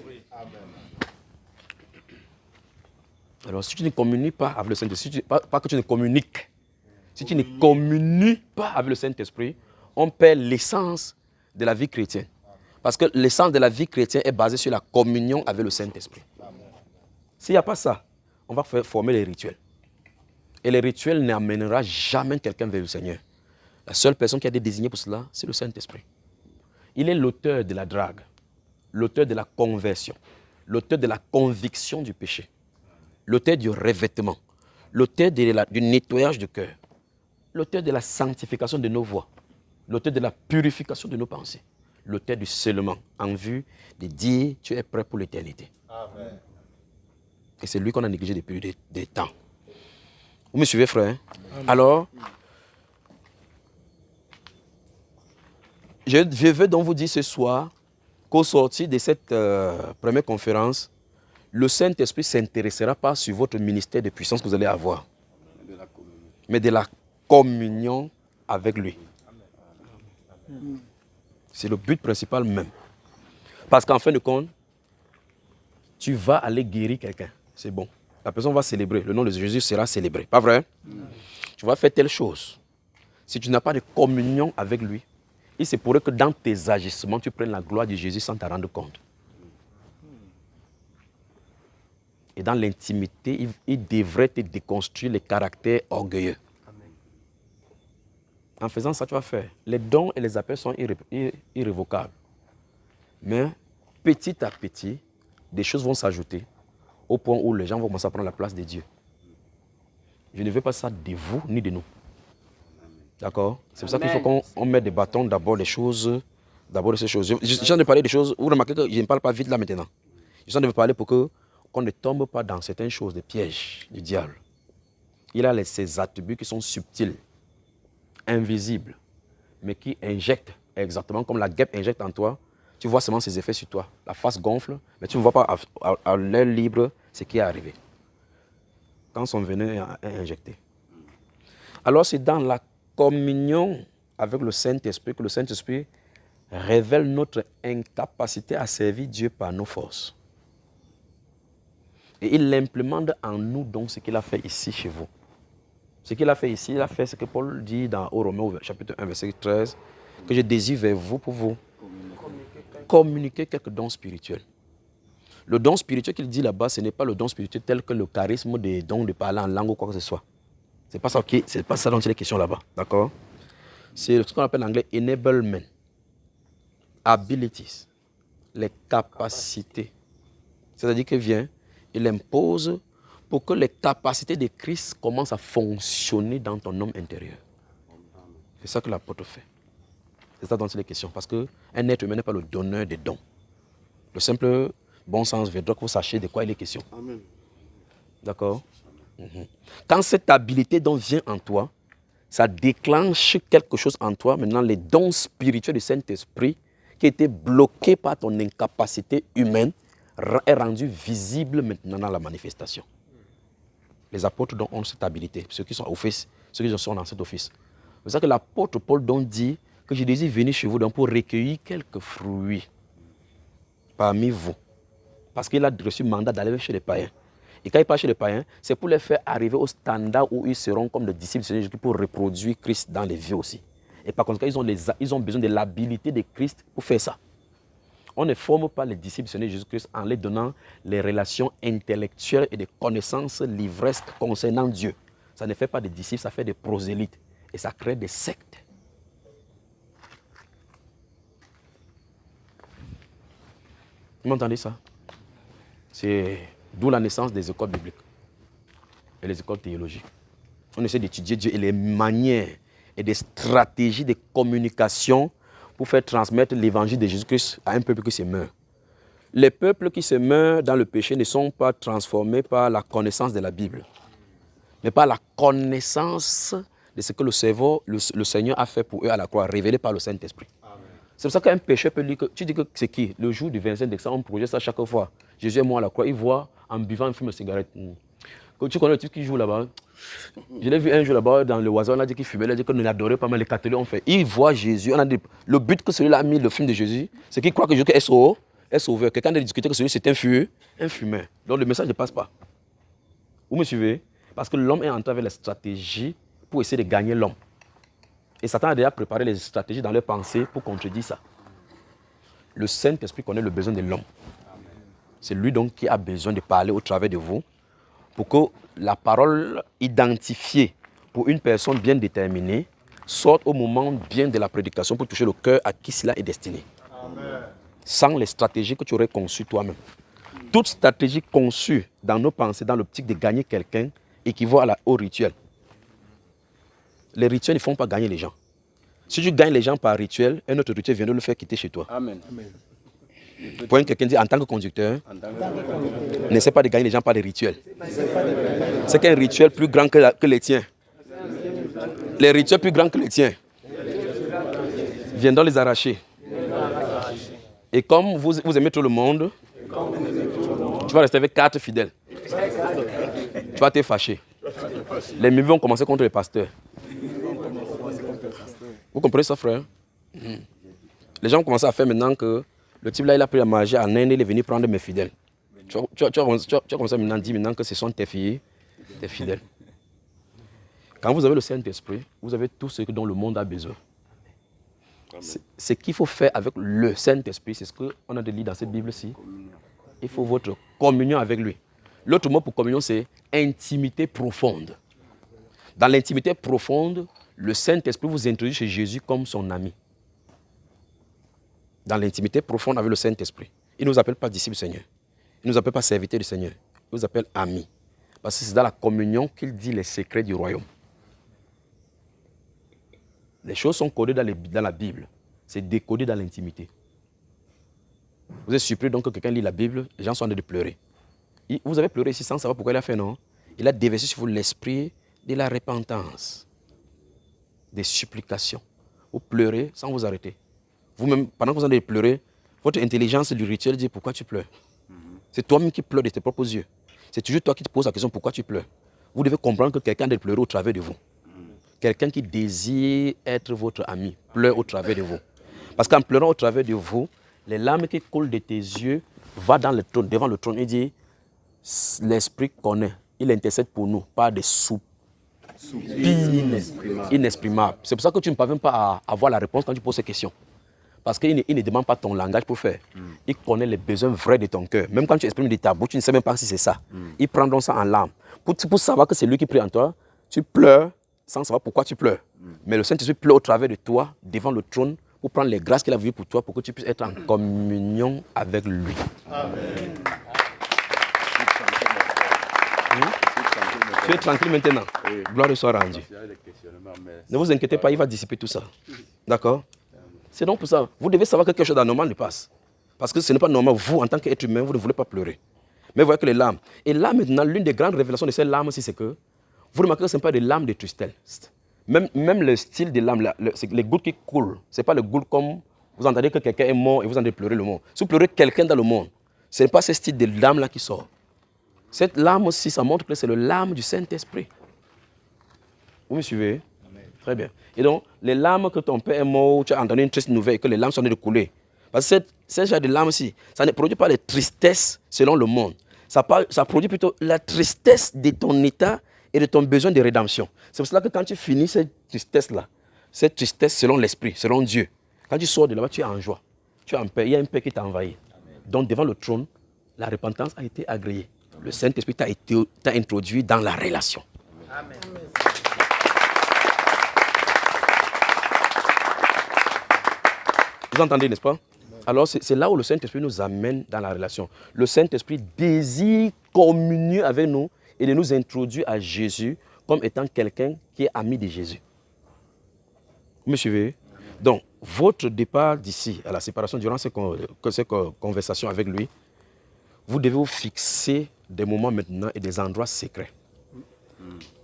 Alors, si tu ne communies pas avec le Saint-Esprit, pas que tu ne communiques, si tu ne communies pas avec le Saint-Esprit, on perd l'essence de la vie chrétienne. Parce que l'essence de la vie chrétienne est basée sur la communion avec le Saint-Esprit. S'il n'y a pas ça, on va former les rituels. Et les rituels n'amènera jamais quelqu'un vers le Seigneur. La seule personne qui a été désignée pour cela, c'est le Saint-Esprit. Il est l'auteur de la drague, l'auteur de la conversion, l'auteur de la conviction du péché, l'auteur du revêtement, l'auteur du nettoyage du cœur, l'auteur de la sanctification de nos voix, l'auteur de la purification de nos pensées, l'auteur du scellement en vue de dire tu es prêt pour l'éternité. Amen. Et c'est lui qu'on a négligé depuis des temps. Vous me suivez, frère? Alors, je veux donc vous dire ce soir qu'au sortir de cette première conférence, le Saint-Esprit ne s'intéressera pas sur votre ministère de puissance que vous allez avoir, mais de la communion avec lui. C'est le but principal même. Parce qu'en fin de compte, tu vas aller guérir quelqu'un. C'est bon. La personne va célébrer. Le nom de Jésus sera célébré. Pas vrai? Tu vas faire telle chose. Si tu n'as pas de communion avec lui, il se pourrait que dans tes agissements, tu prennes la gloire de Jésus sans t'en rendre compte. Et dans l'intimité, il devrait te déconstruire les caractères orgueilleux. En faisant ça, tu vas faire. Les dons et les appels sont irrévocables. Mais petit à petit, des choses vont s'ajouter au point où les gens vont commencer à prendre la place de Dieu. Je ne veux pas ça de vous ni de nous. D'accord? C'est pour ça qu'il faut qu'on mette des bâtons d'abord les choses. D'abord ces choses. J'en ai parlé des choses. Vous remarquez que je ne parle pas vite là maintenant. J'en ai parlé pour qu'on ne tombe pas dans certaines choses, des pièges du diable. Il a ses attributs qui sont subtils, invisibles, mais qui injectent exactement comme la guêpe injecte en toi. Tu vois seulement ses effets sur toi. La face gonfle, mais tu ne vois pas à l'air libre ce qui est arrivé. Quand son venin est injecté. Alors c'est dans la communion avec le Saint-Esprit que le Saint-Esprit révèle notre incapacité à servir Dieu par nos forces. Et il implémente en nous donc ce qu'il a fait ici chez vous. Ce qu'il a fait ici, il a fait ce que Paul dit dans Romains chapitre 1, verset 13, que je désire vers vous pour vous communiquer quelques dons spirituels. Le don spirituel qu'il dit là-bas, ce n'est pas le don spirituel tel que le charisme des dons de parler en langue ou quoi que ce soit. Ce n'est pas ça, c'est pas ça dont il est question là-bas. D'accord? C'est ce qu'on appelle en anglais enablement, abilities, les capacités. C'est-à-dire qu'il vient, il impose pour que les capacités de Christ commencent à fonctionner dans ton homme intérieur. C'est ça que l'apôtre fait. C'est ça dont il est question. Parce qu'un être humain n'est pas le donneur des dons. Le simple bon sens voudra que vous sachiez de quoi il est question. Amen. D'accord? Quand cette habilité dont vient en toi, ça déclenche quelque chose en toi. Maintenant, les dons spirituels du Saint-Esprit qui étaient bloqués par ton incapacité humaine est rendu visible maintenant dans la manifestation. Les apôtres donc ont cette habilité, ceux qui sont au office, ceux qui sont dans cet office. C'est pour ça que l'apôtre Paul donc dit que je désire venir chez vous donc pour recueillir quelques fruits parmi vous. Parce qu'il a reçu mandat d'aller chez les païens. Et quand il part chez les païens, c'est pour les faire arriver au standard où ils seront comme des disciples du Seigneur Jésus pour reproduire Christ dans les vies aussi. Et par contre, ils ont besoin de l'habilité de Christ pour faire ça. On ne forme pas les disciples du Seigneur Jésus-Christ en les donnant les relations intellectuelles et des connaissances livresques concernant Dieu. Ça ne fait pas des disciples, ça fait des prosélytes. Et ça crée des sectes. Vous m'entendez ça? C'est d'où la naissance des écoles bibliques et les écoles théologiques. On essaie d'étudier Dieu et les manières et des stratégies de communication pour faire transmettre l'évangile de Jésus-Christ à un peuple qui se meurt. Les peuples qui se meurent dans le péché ne sont pas transformés par la connaissance de la Bible, mais par la connaissance de ce que le Seigneur a fait pour eux à la croix, révélé par le Saint-Esprit. C'est pour ça qu'un pécheur peut dire que, tu dis que c'est qui? Le jour du 25 décembre, on projette ça chaque fois. Jésus est mort à la croix, il voit en buvant un fume de cigarette. Quand tu connais le type qui joue là-bas, Je l'ai vu un jour là-bas dans le oiseau, on a dit qu'il fumait, il a dit qu'on adorait pas mal, les catholiques ont fait. Il voit Jésus, on a dit, le but que celui-là a mis le film de Jésus, c'est qu'il croit que Jésus est sauveur. Quelqu'un a discuté que celui c'est un fumeur. Donc le message ne passe pas. Vous me suivez? Parce que l'homme est entré avec la stratégie pour essayer de gagner l'homme. Et Satan a déjà préparé les stratégies dans leurs pensées pour contredire ça. Le Saint-Esprit connaît le besoin de l'homme. C'est lui donc qui a besoin de parler au travers de vous pour que la parole identifiée pour une personne bien déterminée sorte au moment bien de la prédication pour toucher le cœur à qui cela est destiné. Amen. Sans les stratégies que tu aurais conçues toi-même. Toute stratégie conçue dans nos pensées, dans l'optique de gagner quelqu'un, équivaut au rituel. Les rituels ne font pas gagner les gens. Si tu gagnes les gens par rituel, un autre rituel vient de le faire quitter chez toi. Amen. Pour quelqu'un dit, en tant que conducteur, n'essaie pas de gagner les gens par des rituels. C'est qu'un rituel plus grand que les tiens. Les rituels plus grands que les tiens viendront les arracher. Et comme vous aimez tout le monde, tu vas rester avec 4 fidèles. Tu vas te fâcher. Les mille vont commencer contre les pasteurs. Vous comprenez ça, frère? Les gens ont commencé à faire maintenant que le type là, il a pris la magie en Inde, il est venu prendre mes fidèles. Tu as commencé maintenant à dire maintenant que ce sont tes filles, tes fidèles. Quand vous avez le Saint-Esprit, vous avez tout ce dont le monde a besoin. Ce qu'il faut faire avec le Saint-Esprit, c'est ce qu'on a de lire dans cette Bible-ci. Il faut votre communion avec lui. L'autre mot pour communion, c'est intimité profonde. Dans l'intimité profonde, le Saint-Esprit vous introduit chez Jésus comme son ami. Dans l'intimité profonde avec le Saint-Esprit. Il ne nous appelle pas disciples du Seigneur. Il ne nous appelle pas serviteurs du Seigneur. Il nous appelle amis. Parce que c'est dans la communion qu'il dit les secrets du royaume. Les choses sont codées dans la Bible. C'est décodé dans l'intimité. Vous êtes surpris donc que quelqu'un lit la Bible, les gens sont en train de pleurer. Vous avez pleuré ici sans savoir pourquoi il a fait, non? Il a déversé sur vous l'esprit de la repentance, des supplications. Vous pleurez sans vous arrêter. Vous-même, pendant que vous en train de pleurer, votre intelligence du rituel dit pourquoi tu pleures. C'est toi-même qui pleures de tes propres yeux. C'est toujours toi qui te poses la question pourquoi tu pleures. Vous devez comprendre que quelqu'un doit pleurer au travers de vous. Quelqu'un qui désire être votre ami pleure au travers de vous. Parce qu'en pleurant au travers de vous, les larmes qui coulent de tes yeux vont devant le trône et dit l'Esprit connaît, il intercède pour nous par des soupirs inexprimables. C'est pour ça que tu ne parviens pas à avoir la réponse quand tu poses ces questions. Parce qu'il ne demande pas ton langage pour faire. Il connaît les besoins vrais de ton cœur. Même quand tu exprimes de ta bouche, tu ne sais même pas si c'est ça. Il prend donc ça en larmes. Pour savoir que c'est lui qui prie en toi, tu pleures sans savoir pourquoi tu pleures. Mais le Saint-Esprit pleure au travers de toi, devant le trône, pour prendre les grâces qu'il a vues pour toi, pour que tu puisses être en communion avec lui. Amen. Tu es tranquille maintenant. Oui. Gloire soit rendue. Ne vous inquiétez pas, il va dissiper tout ça. D'accord? C'est donc pour ça. Vous devez savoir que quelque chose d'anormal ne passe. Parce que ce n'est pas normal. Vous, en tant qu'être humain, vous ne voulez pas pleurer. Mais vous voyez que les larmes. Et là, maintenant, l'une des grandes révélations de ces larmes aussi, c'est que vous remarquez que ce n'est pas des larmes de tristesse. Même le style des larmes, les gouttes qui coulent, ce n'est pas le goutte comme vous entendez que quelqu'un est mort et vous entendez pleurer le monde. Si vous pleurez quelqu'un dans le monde, ce n'est pas ce style de larmes-là qui sort. Cette larme aussi, ça montre que c'est le larme du Saint-Esprit. Vous me suivez? Amen. Très bien. Et donc, les larmes que ton père est mort, tu as entendu une triste nouvelle et que les larmes sont en train de couler. Parce que ce genre de larmes-ci, ça ne produit pas les tristesses selon le monde. Ça produit plutôt la tristesse de ton état et de ton besoin de rédemption. C'est pour cela que quand tu finis cette tristesse-là, cette tristesse selon l'Esprit, selon Dieu, quand tu sors de là-bas, tu es en joie. Tu es en paix. Il y a une paix qui t'a envahi. Donc, devant le trône, la repentance a été agréée. Le Saint-Esprit t'a introduit dans la relation. Amen. Vous entendez, n'est-ce pas? Alors, c'est là où le Saint-Esprit nous amène dans la relation. Le Saint-Esprit désire communier avec nous et de nous introduire à Jésus comme étant quelqu'un qui est ami de Jésus. Vous me suivez? Donc, votre départ d'ici à la séparation, durant cette conversation avec lui, vous devez vous fixer des moments maintenant et des endroits secrets.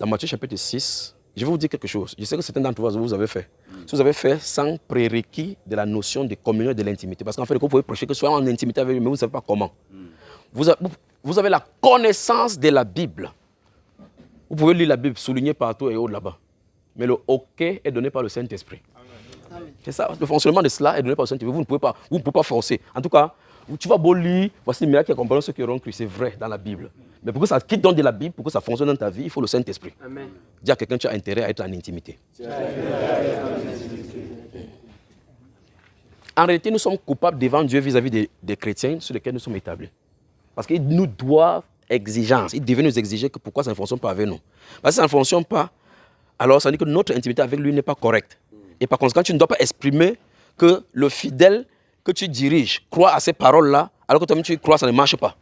Dans Matthieu chapitre 6, je vais vous dire quelque chose. Je sais que certains d'entre vous avez fait. Si vous avez fait sans prérequis de la notion de communion et de l'intimité. Parce qu'en fait, vous pouvez prêcher que soit en intimité avec lui, mais vous ne savez pas comment. Vous avez la connaissance de la Bible. Vous pouvez lire la Bible, souligner partout et autres là-bas. Mais le OK est donné par le Saint-Esprit. C'est ça, le fonctionnement de cela est donné par le Saint-Esprit. Vous ne pouvez pas forcer. En tout cas, tu vas beau lire, voici les miracles qui accompagnent ceux qui auront cru. C'est vrai dans la Bible. Mais pour que ça quitte donc de la Bible, pour que ça fonctionne dans ta vie, il faut le Saint-Esprit. Dis à quelqu'un, tu as intérêt à être en intimité. En réalité, nous sommes coupables devant Dieu vis-à-vis des chrétiens sur lesquels nous sommes établis. Parce qu'ils nous doivent exigence. Ils devaient nous exiger que pourquoi ça ne fonctionne pas avec nous. Parce que ça ne fonctionne pas, alors ça veut dire que notre intimité avec lui n'est pas correcte. Et par conséquent, tu ne dois pas exprimer que le fidèle que tu diriges croit à ces paroles-là, alors que toi-même tu crois que ça ne marche pas.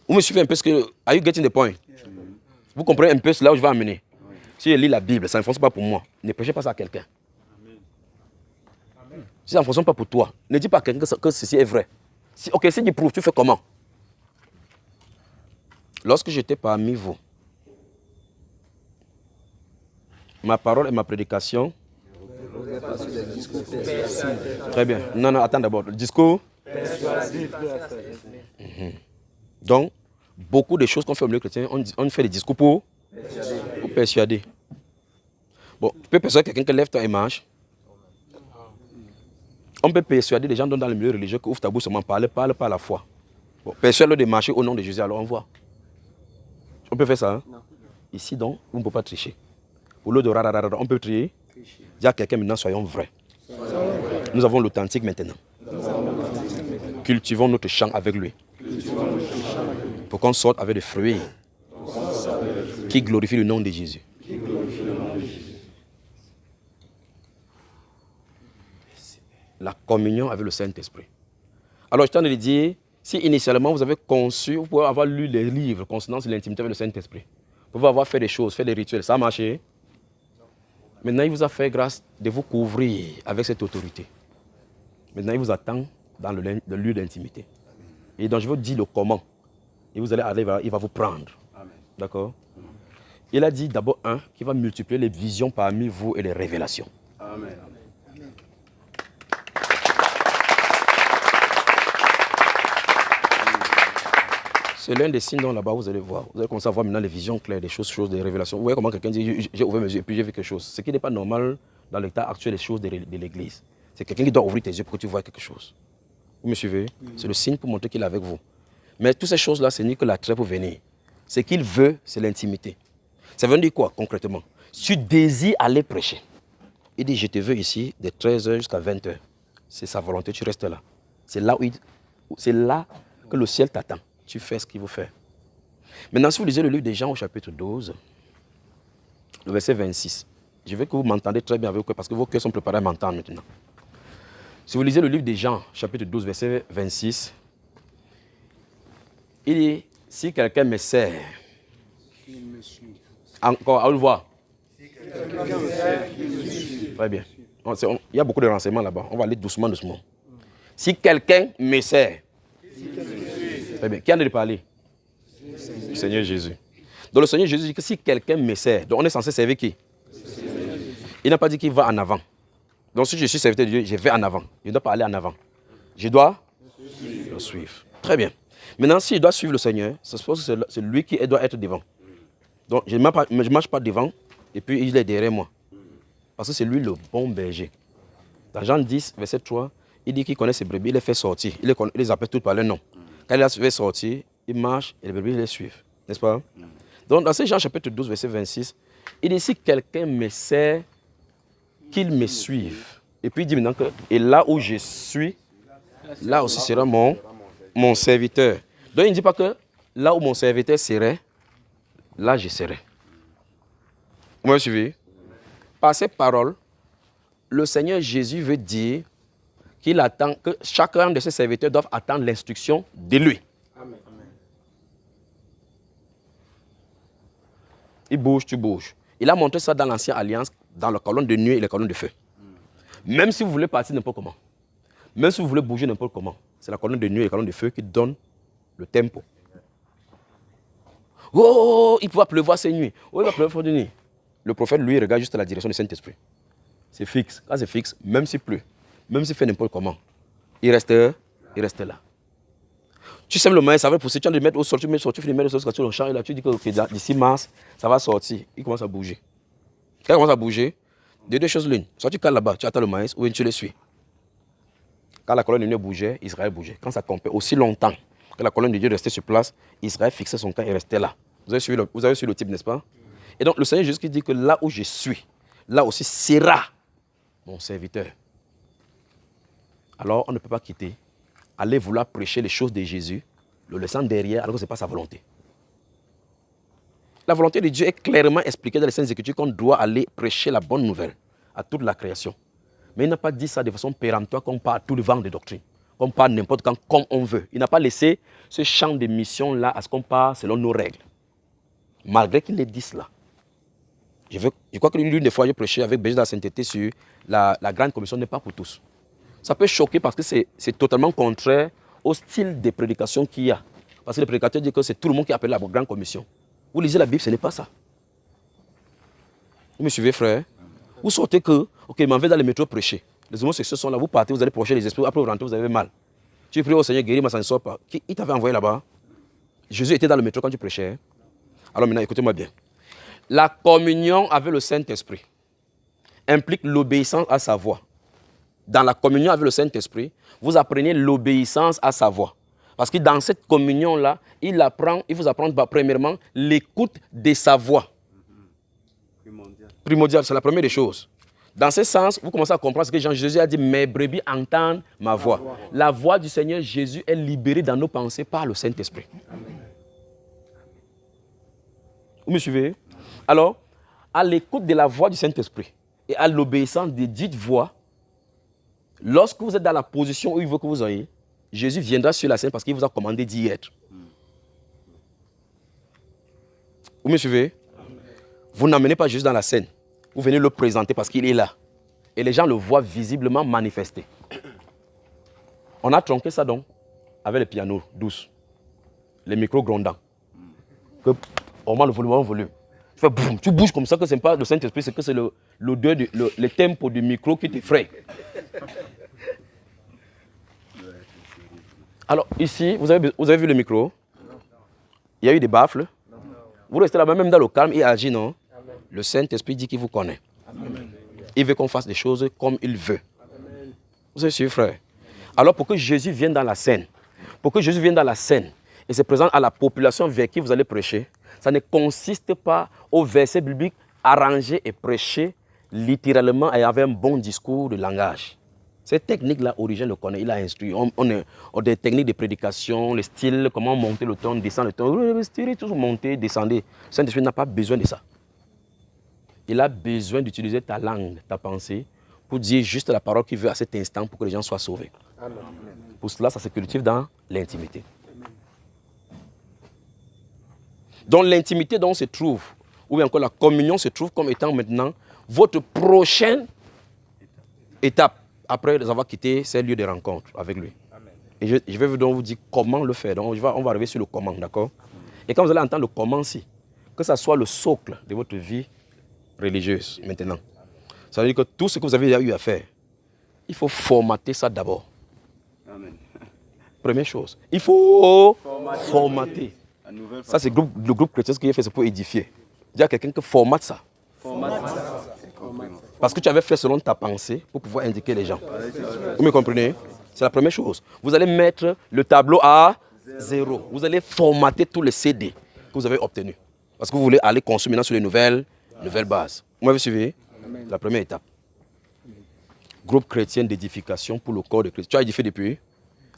Vous me suivez un peu ce que... Are you getting the point? Vous comprenez un peu là où je vais amener. Si je lis la Bible, ça ne fonctionne pas pour moi. Ne prêchez pas ça à quelqu'un. Si ça ne fonctionne pas pour toi, ne dis pas à quelqu'un que ceci est vrai. Si tu prouves, tu fais comment? Lorsque j'étais parmi vous, ma parole et ma prédication... Très bien. Non, attends d'abord. Le discours... Donc, beaucoup de choses qu'on fait au milieu chrétien, on fait des discours pour persuader. Bon, tu peux persuader quelqu'un qui lève-toi et marche. On peut persuader les gens dans le milieu religieux qui ouvrent ta bouche seulement, parle pas à la foi. Bon, persuade-le de marcher au nom de Jésus, alors on voit. On peut faire ça, hein? Non. Ici donc, on ne peut pas tricher. Au lieu de rararara, on peut trier. Dire à quelqu'un maintenant, soyons vrais. Nous avons l'authentique maintenant. Cultivons notre champ avec lui. Pour qu'on sorte avec des fruits qui glorifient le nom de Jésus. La communion avec le Saint-Esprit. Alors, je t'en ai dit, si initialement vous avez conçu, vous pouvez avoir lu les livres concernant l'intimité avec le Saint-Esprit. Vous pouvez avoir fait des choses, fait des rituels, ça a marché. Maintenant, il vous a fait grâce de vous couvrir avec cette autorité. Maintenant, il vous attend dans le lieu d'intimité. Et donc, je vous dis le comment. Et vous allez arriver, il va vous prendre. D'accord? Il a dit d'abord, qu'il va multiplier les visions parmi vous et les révélations. Amen. C'est l'un des signes dont là-bas, vous allez voir. Vous allez commencer à voir maintenant les visions claires, des choses, des révélations. Vous voyez comment quelqu'un dit, j'ai ouvert mes yeux et puis j'ai vu quelque chose. Ce qui n'est pas normal dans l'état actuel des choses de l'Église. C'est quelqu'un qui doit ouvrir tes yeux pour que tu vois quelque chose. Vous me suivez? C'est le signe pour montrer qu'il est avec vous. Mais toutes ces choses-là, ce n'est que l'attrait pour venir. Ce qu'il veut, c'est l'intimité. Ça veut dire quoi concrètement? Si tu désires aller prêcher, il dit, je te veux ici de 13h jusqu'à 20h. C'est sa volonté, tu restes là. C'est là que le ciel t'attend. Tu fais ce qu'il veut faire. Maintenant, si vous lisez le livre des Jean au chapitre 12, le verset 26, je veux que vous m'entendez très bien avec vous parce que vos cœurs sont préparés à m'entendre maintenant. Si vous lisez le livre des Jean, chapitre 12, verset 26, il dit, si quelqu'un me sert, encore, à le voir. Très bien. Il y a beaucoup de renseignements là-bas. On va aller doucement. Si quelqu'un me sert, très bien. Qui en a parlé? Le Seigneur Jésus. Donc le Seigneur Jésus dit que si quelqu'un me sert, donc on est censé servir qui? Il n'a pas dit qu'il va en avant. Donc si je suis serviteur de Dieu, je vais en avant. Je ne dois pas aller en avant. Je dois le suivre. Très bien. Maintenant, si je dois suivre le Seigneur, ça suppose que c'est lui qui doit être devant. Donc je ne marche pas devant et puis il est derrière moi. Parce que c'est lui le bon berger. Dans Jean 10, verset 3, il dit qu'il connaît ses brebis, il les fait sortir. Il les appelle toutes par leur nom. Quand il les fait sortir, il marche et les brebis les suivent. N'est-ce pas? Donc dans ce Jean chapitre 12, verset 26, il dit si quelqu'un me sert, qu'il me suive. Et puis il dit maintenant que et là où je suis, là aussi sera mon serviteur. Donc il ne dit pas que là où mon serviteur serait, là je serai. Vous me suivez? Par ces paroles, le Seigneur Jésus veut dire qu'il attend que chacun de ses serviteurs doit attendre l'instruction de lui. Amen. Il bouge, tu bouges. Il a montré ça dans l'Ancienne Alliance, dans la colonne de nuit et les colonnes de feu. Même si vous voulez partir n'importe comment, même si vous voulez bouger n'importe comment, c'est la colonne de nuit et les colonnes de feu qui donnent le tempo. Oh, il pourra pleuvoir ces nuits. Oh, il va pleuvoir de nuit. Le prophète, lui, regarde juste la direction du Saint-Esprit. C'est fixe. Quand c'est fixe, même s'il pleut, même s'il fait n'importe comment, il reste là. Tu sèmes le maïs, ça va pousser, tu vas le mettre au sol, tu mets sur, tu finis de mettre au sol sur le champ, et là tu dis que okay, d'ici mars, ça va sortir. Il commence à bouger. Quand il commence à bouger, deux choses l'une. Soit tu cales là-bas, tu attends le maïs, ou tu le suis. Quand la colonne de Dieu bougeait, Israël bougeait. Quand ça campait aussi longtemps que la colonne de Dieu restait sur place, Israël fixait son camp et restait là. Vous avez suivi le type, n'est-ce pas? Et donc le Seigneur Jésus qui dit que là où je suis, là aussi sera mon serviteur. Alors on ne peut pas quitter, aller vouloir prêcher les choses de Jésus, le laissant derrière alors que ce n'est pas sa volonté. La volonté de Dieu est clairement expliquée dans les Saintes Écritures qu'on doit aller prêcher la bonne nouvelle à toute la création. Mais il n'a pas dit ça de façon péremptoire comme par tout le vent de doctrine, comme par n'importe quand, comme on veut. Il n'a pas laissé ce champ de mission-là à ce qu'on part selon nos règles. Malgré qu'il ait dit cela. Je crois que l'une des fois, j'ai prêché avec Béger de la sainteté sur la grande commission n'est pas pour tous. Ça peut choquer parce que c'est totalement contraire au style de prédication qu'il y a. Parce que le prédicateur dit que c'est tout le monde qui appelle la grande commission. Vous lisez la Bible, ce n'est pas ça. Vous me suivez, frère? Vous sortez que, ok, je m'en vais dans le métro prêcher. Les homosexuels sont là, vous partez, vous allez prêcher les esprits, après vous rentrez, vous avez mal. Tu pries au Seigneur, guéris, mais ça ne sort pas. Qui t'avait envoyé là-bas? Jésus était dans le métro quand tu prêchais. Alors maintenant, écoutez-moi bien. La communion avec le Saint-Esprit implique l'obéissance à sa voix. Dans la communion avec le Saint-Esprit, vous apprenez l'obéissance à sa voix. Parce que dans cette communion-là, il vous apprend premièrement l'écoute de sa voix. Primordial, c'est la première des choses. Dans ce sens, vous commencez à comprendre ce que Jésus a dit, mes brebis entendent ma voix. La voix du Seigneur Jésus est libérée dans nos pensées par le Saint-Esprit. Vous me suivez? Alors, à l'écoute de la voix du Saint-Esprit et à l'obéissance de dites voix, lorsque vous êtes dans la position où il veut que vous soyez, Jésus viendra sur la scène parce qu'il vous a commandé d'y être. Vous me suivez? Vous n'amenez pas Jésus dans la scène. Vous venez le présenter parce qu'il est là. Et les gens le voient visiblement manifester. On a tronqué ça donc avec les pianos douces, les micros grondants. Que on augmente le volume. Tu fais boum, tu bouges comme ça que ce n'est pas le Saint-Esprit, c'est que c'est l'odeur, le tempo du micro qui t'effraie. Alors ici, vous avez vu le micro? Il y a eu des baffles. Vous restez là-bas, même dans le calme, il agit, non? Amen. Le Saint-Esprit dit qu'il vous connaît. Amen. Il veut qu'on fasse des choses comme il veut. Amen. Vous êtes sûr, frère? Alors pour que Jésus vienne dans la scène, et se présente à la population vers qui vous allez prêcher, ça ne consiste pas au verset biblique arrangé et prêché littéralement et avec un bon discours de langage. Cette technique-là, Origène le connaît, il a instruit. On a des techniques de prédication, le style, comment monter le ton, descendre le ton. Le style, toujours monter, descendre. Le Saint-Esprit n'a pas besoin de ça. Il a besoin d'utiliser ta langue, ta pensée, pour dire juste la parole qu'il veut à cet instant pour que les gens soient sauvés. Amen. Pour cela, ça se cultive dans l'intimité. Donc l'intimité dont on se trouve, ou bien encore la communion se trouve comme étant maintenant votre prochaine étape. Après avoir quitté ces lieux de rencontre avec lui. Amen. Et je vais donc vous dire comment le faire. Donc on va arriver sur le comment, d'accord? Et quand vous allez entendre le comment-ci, que ça soit le socle de votre vie religieuse maintenant. Ça veut dire que tout ce que vous avez eu à faire, il faut formater ça d'abord. Amen. Première chose, il faut formater. Ça, c'est le groupe chrétien qui a fait, c'est pour édifier. Il y a quelqu'un qui formate ça. Parce que tu avais fait selon ta pensée pour pouvoir indiquer les gens. Vous me comprenez? C'est la première chose. Vous allez mettre le tableau à 0. Vous allez formater tous les CD que vous avez obtenus. Parce que vous voulez aller construire maintenant sur les nouvelles bases. Vous m'avez suivi? La première étape. Groupe chrétien d'édification pour le corps de Christ. Tu as édifié depuis?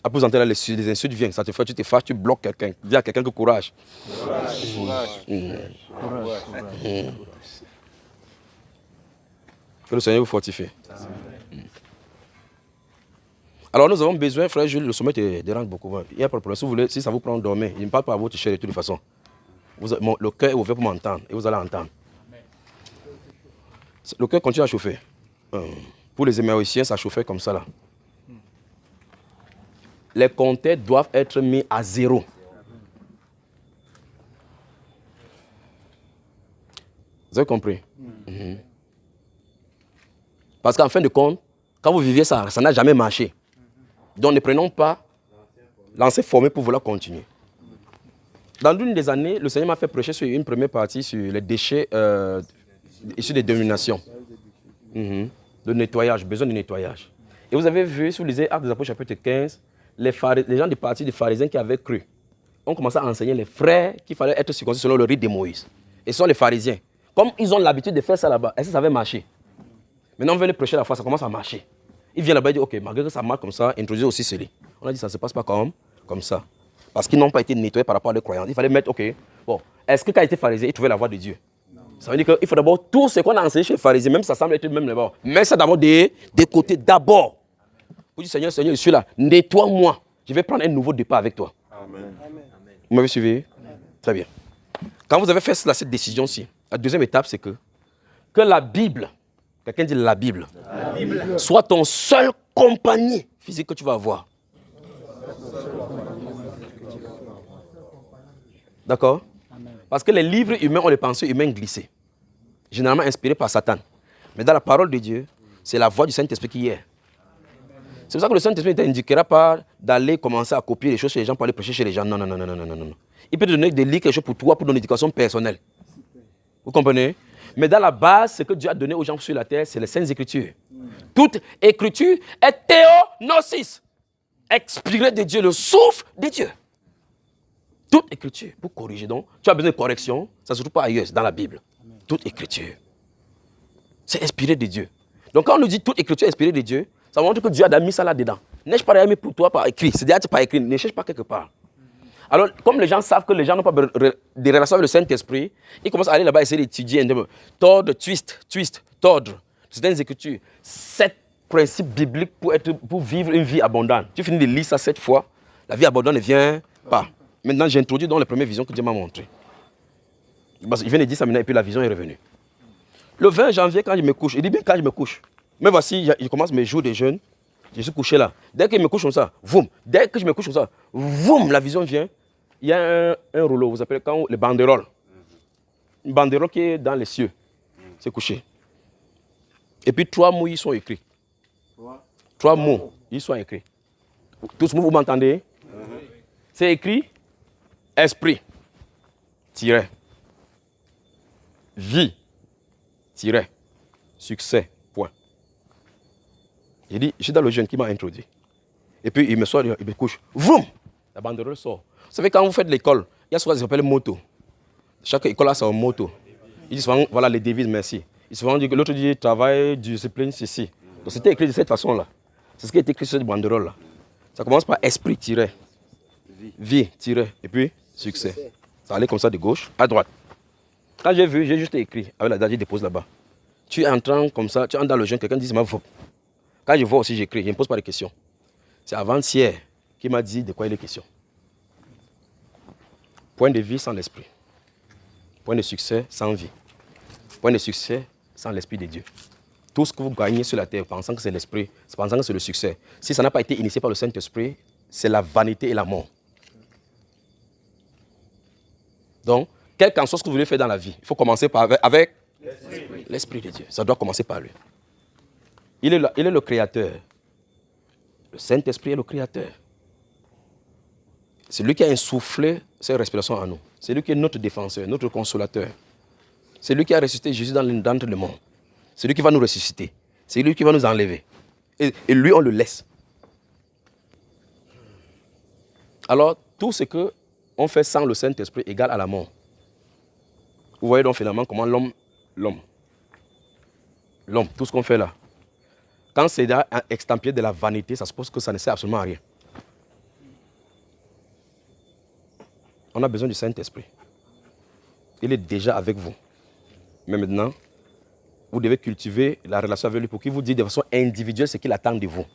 Après vous entendez les insultes viennent, ça te fait, tu te fâches, tu bloques quelqu'un. Dis à quelqu'un que courage. Que le Seigneur vous fortifie. Alors nous avons besoin, frère Jules, le sommet te dérange beaucoup. Il n'y a pas de problème. Si vous voulez, si ça vous prend de dormir, il ne parle pas à votre chair de toute façon. Le cœur est ouvert pour m'entendre et vous allez entendre. Le cœur continue à chauffer. Pour les Éméoïciens, ça chauffait comme ça là. Les compteurs doivent être mis à 0. Vous avez compris? Parce qu'en fin de compte, quand vous viviez ça, ça n'a jamais marché. Donc ne prenons pas Lancé, formé pour vouloir continuer. Dans l'une des années, le Seigneur m'a fait prêcher sur une première partie sur les déchets issus des dénominations. De nettoyage, besoin de nettoyage. Et vous avez vu, si vous lisez Actes des Apôtres chapitre 15, les gens du parti des pharisiens qui avaient cru ont commencé à enseigner les frères qu'il fallait être circoncis selon le rite de Moïse. Et ce sont les pharisiens. Comme ils ont l'habitude de faire ça là-bas, est-ce que ça avait marché? Maintenant, on veut les prêcher la foi, ça commence à marcher. Ils viennent là-bas et disent, ok, malgré que ça marche comme ça, introduisez aussi celui. On a dit, ça ne se passe pas comme ça. Parce qu'ils n'ont pas été nettoyés par rapport à leurs croyances. Il fallait mettre, ok, bon, est-ce que quand il était pharisien, il trouvait la voie de Dieu? Ça veut dire qu'il faut d'abord tout ce qu'on a enseigné chez les pharisiens, même si ça semble être même là-bas. Mais ça d'abord des côtés, d'abord. Vous dites, Seigneur, Seigneur, je suis là, nettoie-moi. Je vais prendre un nouveau départ avec toi. Amen. Vous m'avez suivi? Très bien. Quand vous avez fait cette décision-ci, la deuxième étape, c'est que la Bible, quelqu'un dit la Bible, soit ton seul compagnie physique que tu vas avoir. D'accord? Parce que les livres humains ont les pensées humaines glissées, généralement inspirées par Satan. Mais dans la parole de Dieu, c'est la voix du Saint-Esprit qui est. C'est pour ça que le Saint-Esprit ne t'indiquera pas d'aller commencer à copier les choses chez les gens pour aller prêcher chez les gens. Non, non, non, non, non, non, non. Il peut te donner des livres, quelque chose pour toi, pour ton éducation personnelle. Vous comprenez? Mais dans la base, ce que Dieu a donné aux gens sur la terre, c'est les Saintes Écritures. Toute écriture est théonosis, expirée de Dieu, le souffle de Dieu. Toute écriture, pour corriger donc, tu as besoin de correction, ça ne se trouve pas ailleurs, c'est dans la Bible. Toute écriture, c'est inspiré de Dieu. Donc quand on nous dit toute écriture est inspirée de Dieu, ça montre que Dieu a mis ça là-dedans. N'ai-je pas mis pour toi par écrit, c'est-à-dire par écrit, ne cherche pas quelque part. Alors, comme les gens savent que les gens n'ont pas de relation avec le Saint-Esprit, ils commencent à aller là-bas essayer d'étudier, tordre, twist, tordre, certaines écritures. 7 principes bibliques pour vivre une vie abondante. Tu finis de lire ça 7 fois, la vie abondante ne vient pas. Maintenant, j'ai introduit dans les premières visions que Dieu m'a montrées. Parce qu'il vient de dire ça maintenant et puis la vision est revenue. Le 20 janvier, quand je me couche, il dit bien quand je me couche. Mais voici, je commence mes jours de jeûne, je suis couché là. Dès que je me couche comme ça, voum. Dès que je me couche comme ça, voum, la vision vient. Il y a un rouleau, vous appelez quand les banderoles. Une banderole qui est dans les cieux. C'est couché. Et puis 3 mots, ils sont écrits. 3 mots, ils sont écrits. Tous vous m'entendez? C'est écrit esprit, tiret, vie, tiret, succès, point. Il dit, je suis dans le jeune qui m'a introduit. Et puis il me sort, il me couche. Vroom! La banderole sort. Vous savez, quand vous faites l'école, il y a ce qu'on appelle moto. Chaque école a son moto. Ils disent souvent, voilà les devises, merci. Ils souvent disent que l'autre dit travail, discipline, ceci. Donc c'était écrit de cette façon-là. C'est ce qui est écrit sur cette banderole-là. Ça commence par esprit tiré, vie tiré, et puis succès. Ça allait comme ça de gauche à droite. Quand j'ai vu, j'ai juste écrit avec la date, je dépose là-bas. Tu entres comme ça, tu entres dans le jeûne, quelqu'un dit, ma voix. Quand je vois aussi, j'écris, je ne me pose pas de questions. C'est avant-hier qui m'a dit de quoi il est question. Point de vie sans l'esprit. Point de succès sans vie. Point de succès sans l'esprit de Dieu. Tout ce que vous gagnez sur la terre, pensant que c'est l'esprit, pensant que c'est le succès, si ça n'a pas été initié par le Saint-Esprit, c'est la vanité et la mort. Donc, quel qu'en soit ce que vous voulez faire dans la vie, il faut commencer avec l'esprit de Dieu. Ça doit commencer par lui. Il est le créateur. Le Saint-Esprit est le créateur. C'est lui qui a insufflé cette respiration en nous. C'est lui qui est notre défenseur, notre consolateur. C'est lui qui a ressuscité Jésus d'entre le monde. C'est lui qui va nous ressusciter. C'est lui qui va nous enlever. Et lui, on le laisse. Alors, tout ce qu'on fait sans le Saint-Esprit égale à la mort. Vous voyez donc finalement comment l'homme, tout ce qu'on fait là, quand c'est extempié de la vanité, ça suppose que ça ne sert absolument à rien. On a besoin du Saint-Esprit. Il est déjà avec vous. Mais maintenant, vous devez cultiver la relation avec lui pour qu'il vous dise de façon individuelle ce qu'il attend de vous.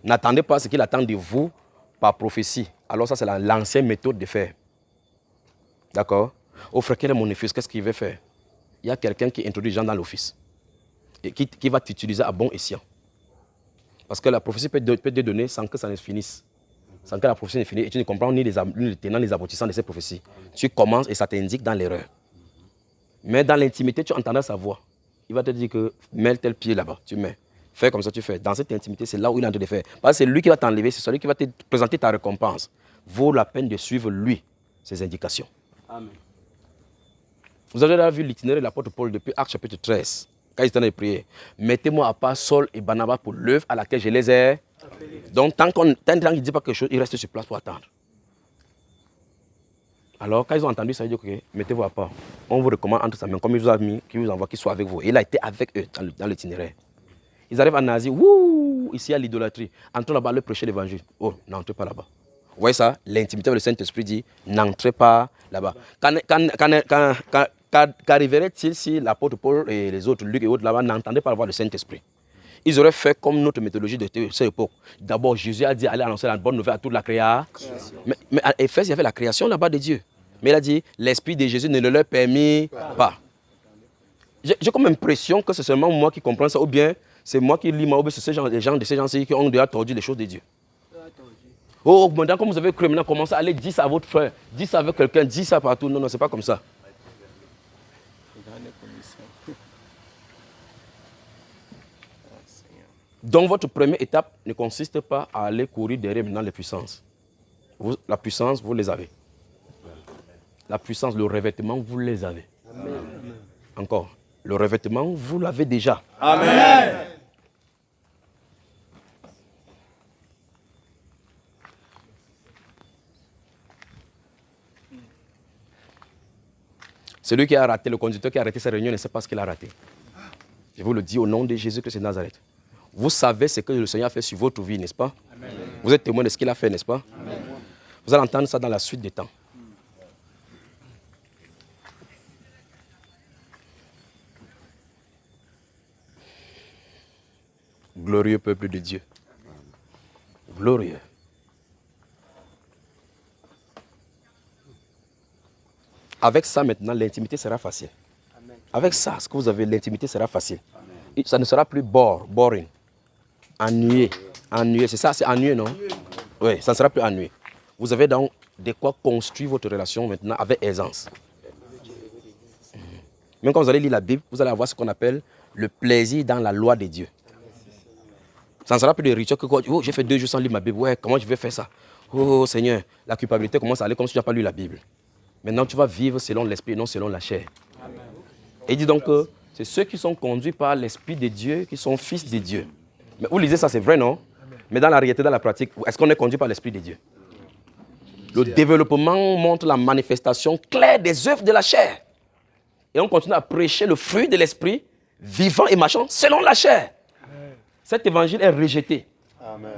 N'attendez pas ce qu'il attend de vous par prophétie. Alors ça, c'est l'ancienne méthode de faire. D'accord? Au frère, quel est mon office? Qu'est-ce qu'il veut faire? Il y a quelqu'un qui introduit les gens dans l'office et qui va t'utiliser à bon escient. Parce que la prophétie peut te donner sans que ça ne finisse. Sans que la prophétie ne finisse et tu ne comprends ni les tenants ni les aboutissants de cette prophétie. Tu commences et ça t'indique dans l'erreur. Mais dans l'intimité, tu entendras sa voix. Il va te dire que mets tel pied là-bas, tu mets. Fais comme ça, tu fais. Dans cette intimité, c'est là où il est en train de faire. Parce que c'est lui qui va t'enlever, c'est celui qui va te présenter ta récompense. Vaut la peine de suivre lui, ses indications. Amen. Vous avez déjà vu l'itinéraire de l'apôtre Paul depuis Actes chapitre 13, quand il était dans les prières. Mettez-moi à part Saul et Barnabas pour l'œuvre à laquelle je les ai. Donc, tant qu'il ne dit pas quelque chose, il reste sur place pour attendre. Alors, quand ils ont entendu ça, ils disent ok, mettez-vous à part. On vous recommande entre sa main, comme il vous a mis, qu'il vous envoie, qu'il soit avec vous. Et il a été avec eux dans l'itinéraire. Ils arrivent en Asie, wouh, ici il y a l'idolâtrie. Entrons là-bas, le prêcher l'évangile. Oh, n'entrez pas là-bas. Vous voyez ça? L'intimité avec le Saint-Esprit dit, n'entrez pas là-bas. Qu'arriverait-il si l'apôtre Paul et les autres, Luc et autres là-bas, n'entendaient pas la voix du Saint-Esprit? Ils auraient fait comme notre méthodologie de cette époque. D'abord, Jésus a dit, allez annoncer la bonne nouvelle à toute la création. Mais à Éphèse, il y avait la création là-bas de Dieu. Mais il a dit, l'Esprit de Jésus ne le leur permet pas. J'ai comme l'impression que c'est seulement moi qui comprends ça, ou bien c'est moi qui lis, ou bien c'est les gens de ces gens-ci qui ont déjà tordu les choses de Dieu. Oh, maintenant, comme vous avez cru, maintenant, commencez à aller dire ça à votre frère, dire ça avec quelqu'un, dire ça partout. Non, non, c'est pas comme ça. Donc, votre première étape ne consiste pas à aller courir derrière maintenant les puissances. La puissance, vous les avez. La puissance, le revêtement, vous les avez. Amen. Encore, le revêtement, vous l'avez déjà. Amen. Celui qui a raté, le conducteur qui a arrêté sa réunion ne sait pas ce qu'il a raté. Je vous le dis au nom de Jésus-Christ de Nazareth. Vous savez ce que le Seigneur a fait sur votre vie, n'est-ce pas? Amen. Vous êtes témoin de ce qu'il a fait, n'est-ce pas? Amen. Vous allez entendre ça dans la suite des temps. Glorieux peuple de Dieu. Glorieux. Avec ça maintenant, l'intimité sera facile. Amen. Avec ça, ce que vous avez, l'intimité sera facile. Amen. Ça ne sera plus boring. Ennuyé. Ennuyé, c'est ça, c'est ennuyé, non? Oui, ça ne sera plus ennuyé. Vous avez donc de quoi construire votre relation maintenant avec aisance. Même quand vous allez lire la Bible, vous allez avoir ce qu'on appelle le plaisir dans la loi de Dieu. Ça ne sera plus de rituel que oh, j'ai fait 2 jours sans lire ma Bible. Ouais, comment je vais faire ça? Oh Seigneur, la culpabilité commence à aller comme si tu n'as pas lu la Bible. Maintenant, tu vas vivre selon l'esprit, non selon la chair. Amen. Et il dit donc que c'est ceux qui sont conduits par l'esprit de Dieu qui sont fils de Dieu. Mais vous lisez ça, c'est vrai, non? Amen. Mais dans la réalité, dans la pratique, est-ce qu'on est conduit par l'esprit de Dieu? Le développement montre la manifestation claire des œuvres de la chair. Et on continue à prêcher le fruit de l'esprit, vivant et marchant selon la chair. Amen. Cet évangile est rejeté. Amen.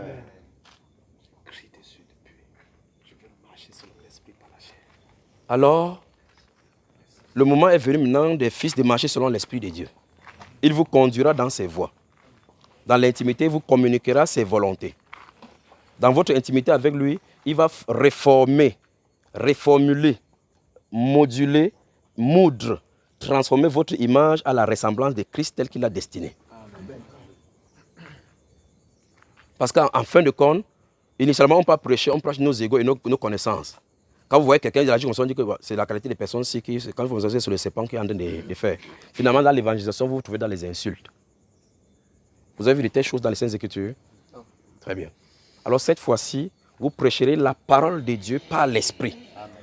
Alors, le moment est venu maintenant des fils de marcher selon l'Esprit de Dieu. Il vous conduira dans ses voies. Dans l'intimité, il vous communiquera ses volontés. Dans votre intimité avec lui, il va réformer, reformuler, moduler, moudre, transformer votre image à la ressemblance de Christ tel qu'il l'a destiné. Parce qu'en fin de compte, initialement, on ne peut pas prêcher, on prêche nos égos et nos connaissances. Quand vous voyez quelqu'un qui agit comme ça, on dit que c'est la qualité des personnes qui, quand vous vous asseyez sur le serpent qui est en train de faire. Finalement, dans l'évangélisation, vous vous trouvez dans les insultes. Vous avez vu de telles choses dans les Saintes Écritures? Très bien. Alors cette fois-ci, vous prêcherez la parole de Dieu par l'Esprit.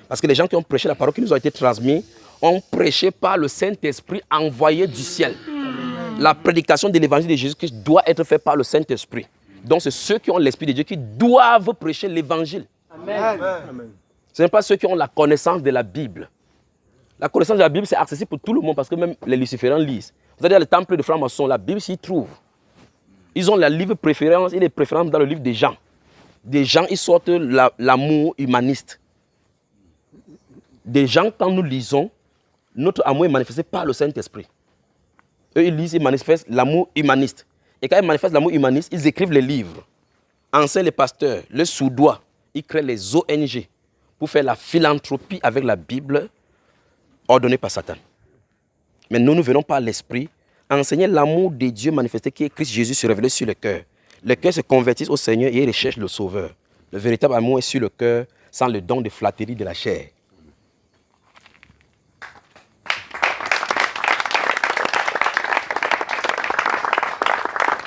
Parce que les gens qui ont prêché la parole qui nous a été transmise, ont prêché par le Saint-Esprit envoyé du ciel. La prédication de l'évangile de Jésus-Christ doit être faite par le Saint-Esprit. Donc c'est ceux qui ont l'Esprit de Dieu qui doivent prêcher l'évangile. Amen. Amen. Ce n'est pas ceux qui ont la connaissance de la Bible. La connaissance de la Bible, c'est accessible pour tout le monde parce que même les lucifériens lisent. Vous allez à le temple de francs-maçons, la Bible s'y trouve. Ils ont la livre préférence, il est préférence dans le livre des gens. Des gens, ils sortent l'amour humaniste. Des gens, quand nous lisons, notre amour est manifesté par le Saint-Esprit. Eux, ils lisent, ils manifestent l'amour humaniste. Et quand ils manifestent l'amour humaniste, ils écrivent les livres. Enseignent les pasteurs, les sous-doigts, ils créent les ONG. Pour faire la philanthropie avec la Bible ordonnée par Satan. Mais nous venons par l'Esprit enseigner l'amour de Dieu manifesté qui est Christ Jésus se révélé sur le cœur. Les cœurs se convertissent au Seigneur et ils recherchent le Sauveur. Le véritable amour est sur le cœur sans le don de flatterie de la chair.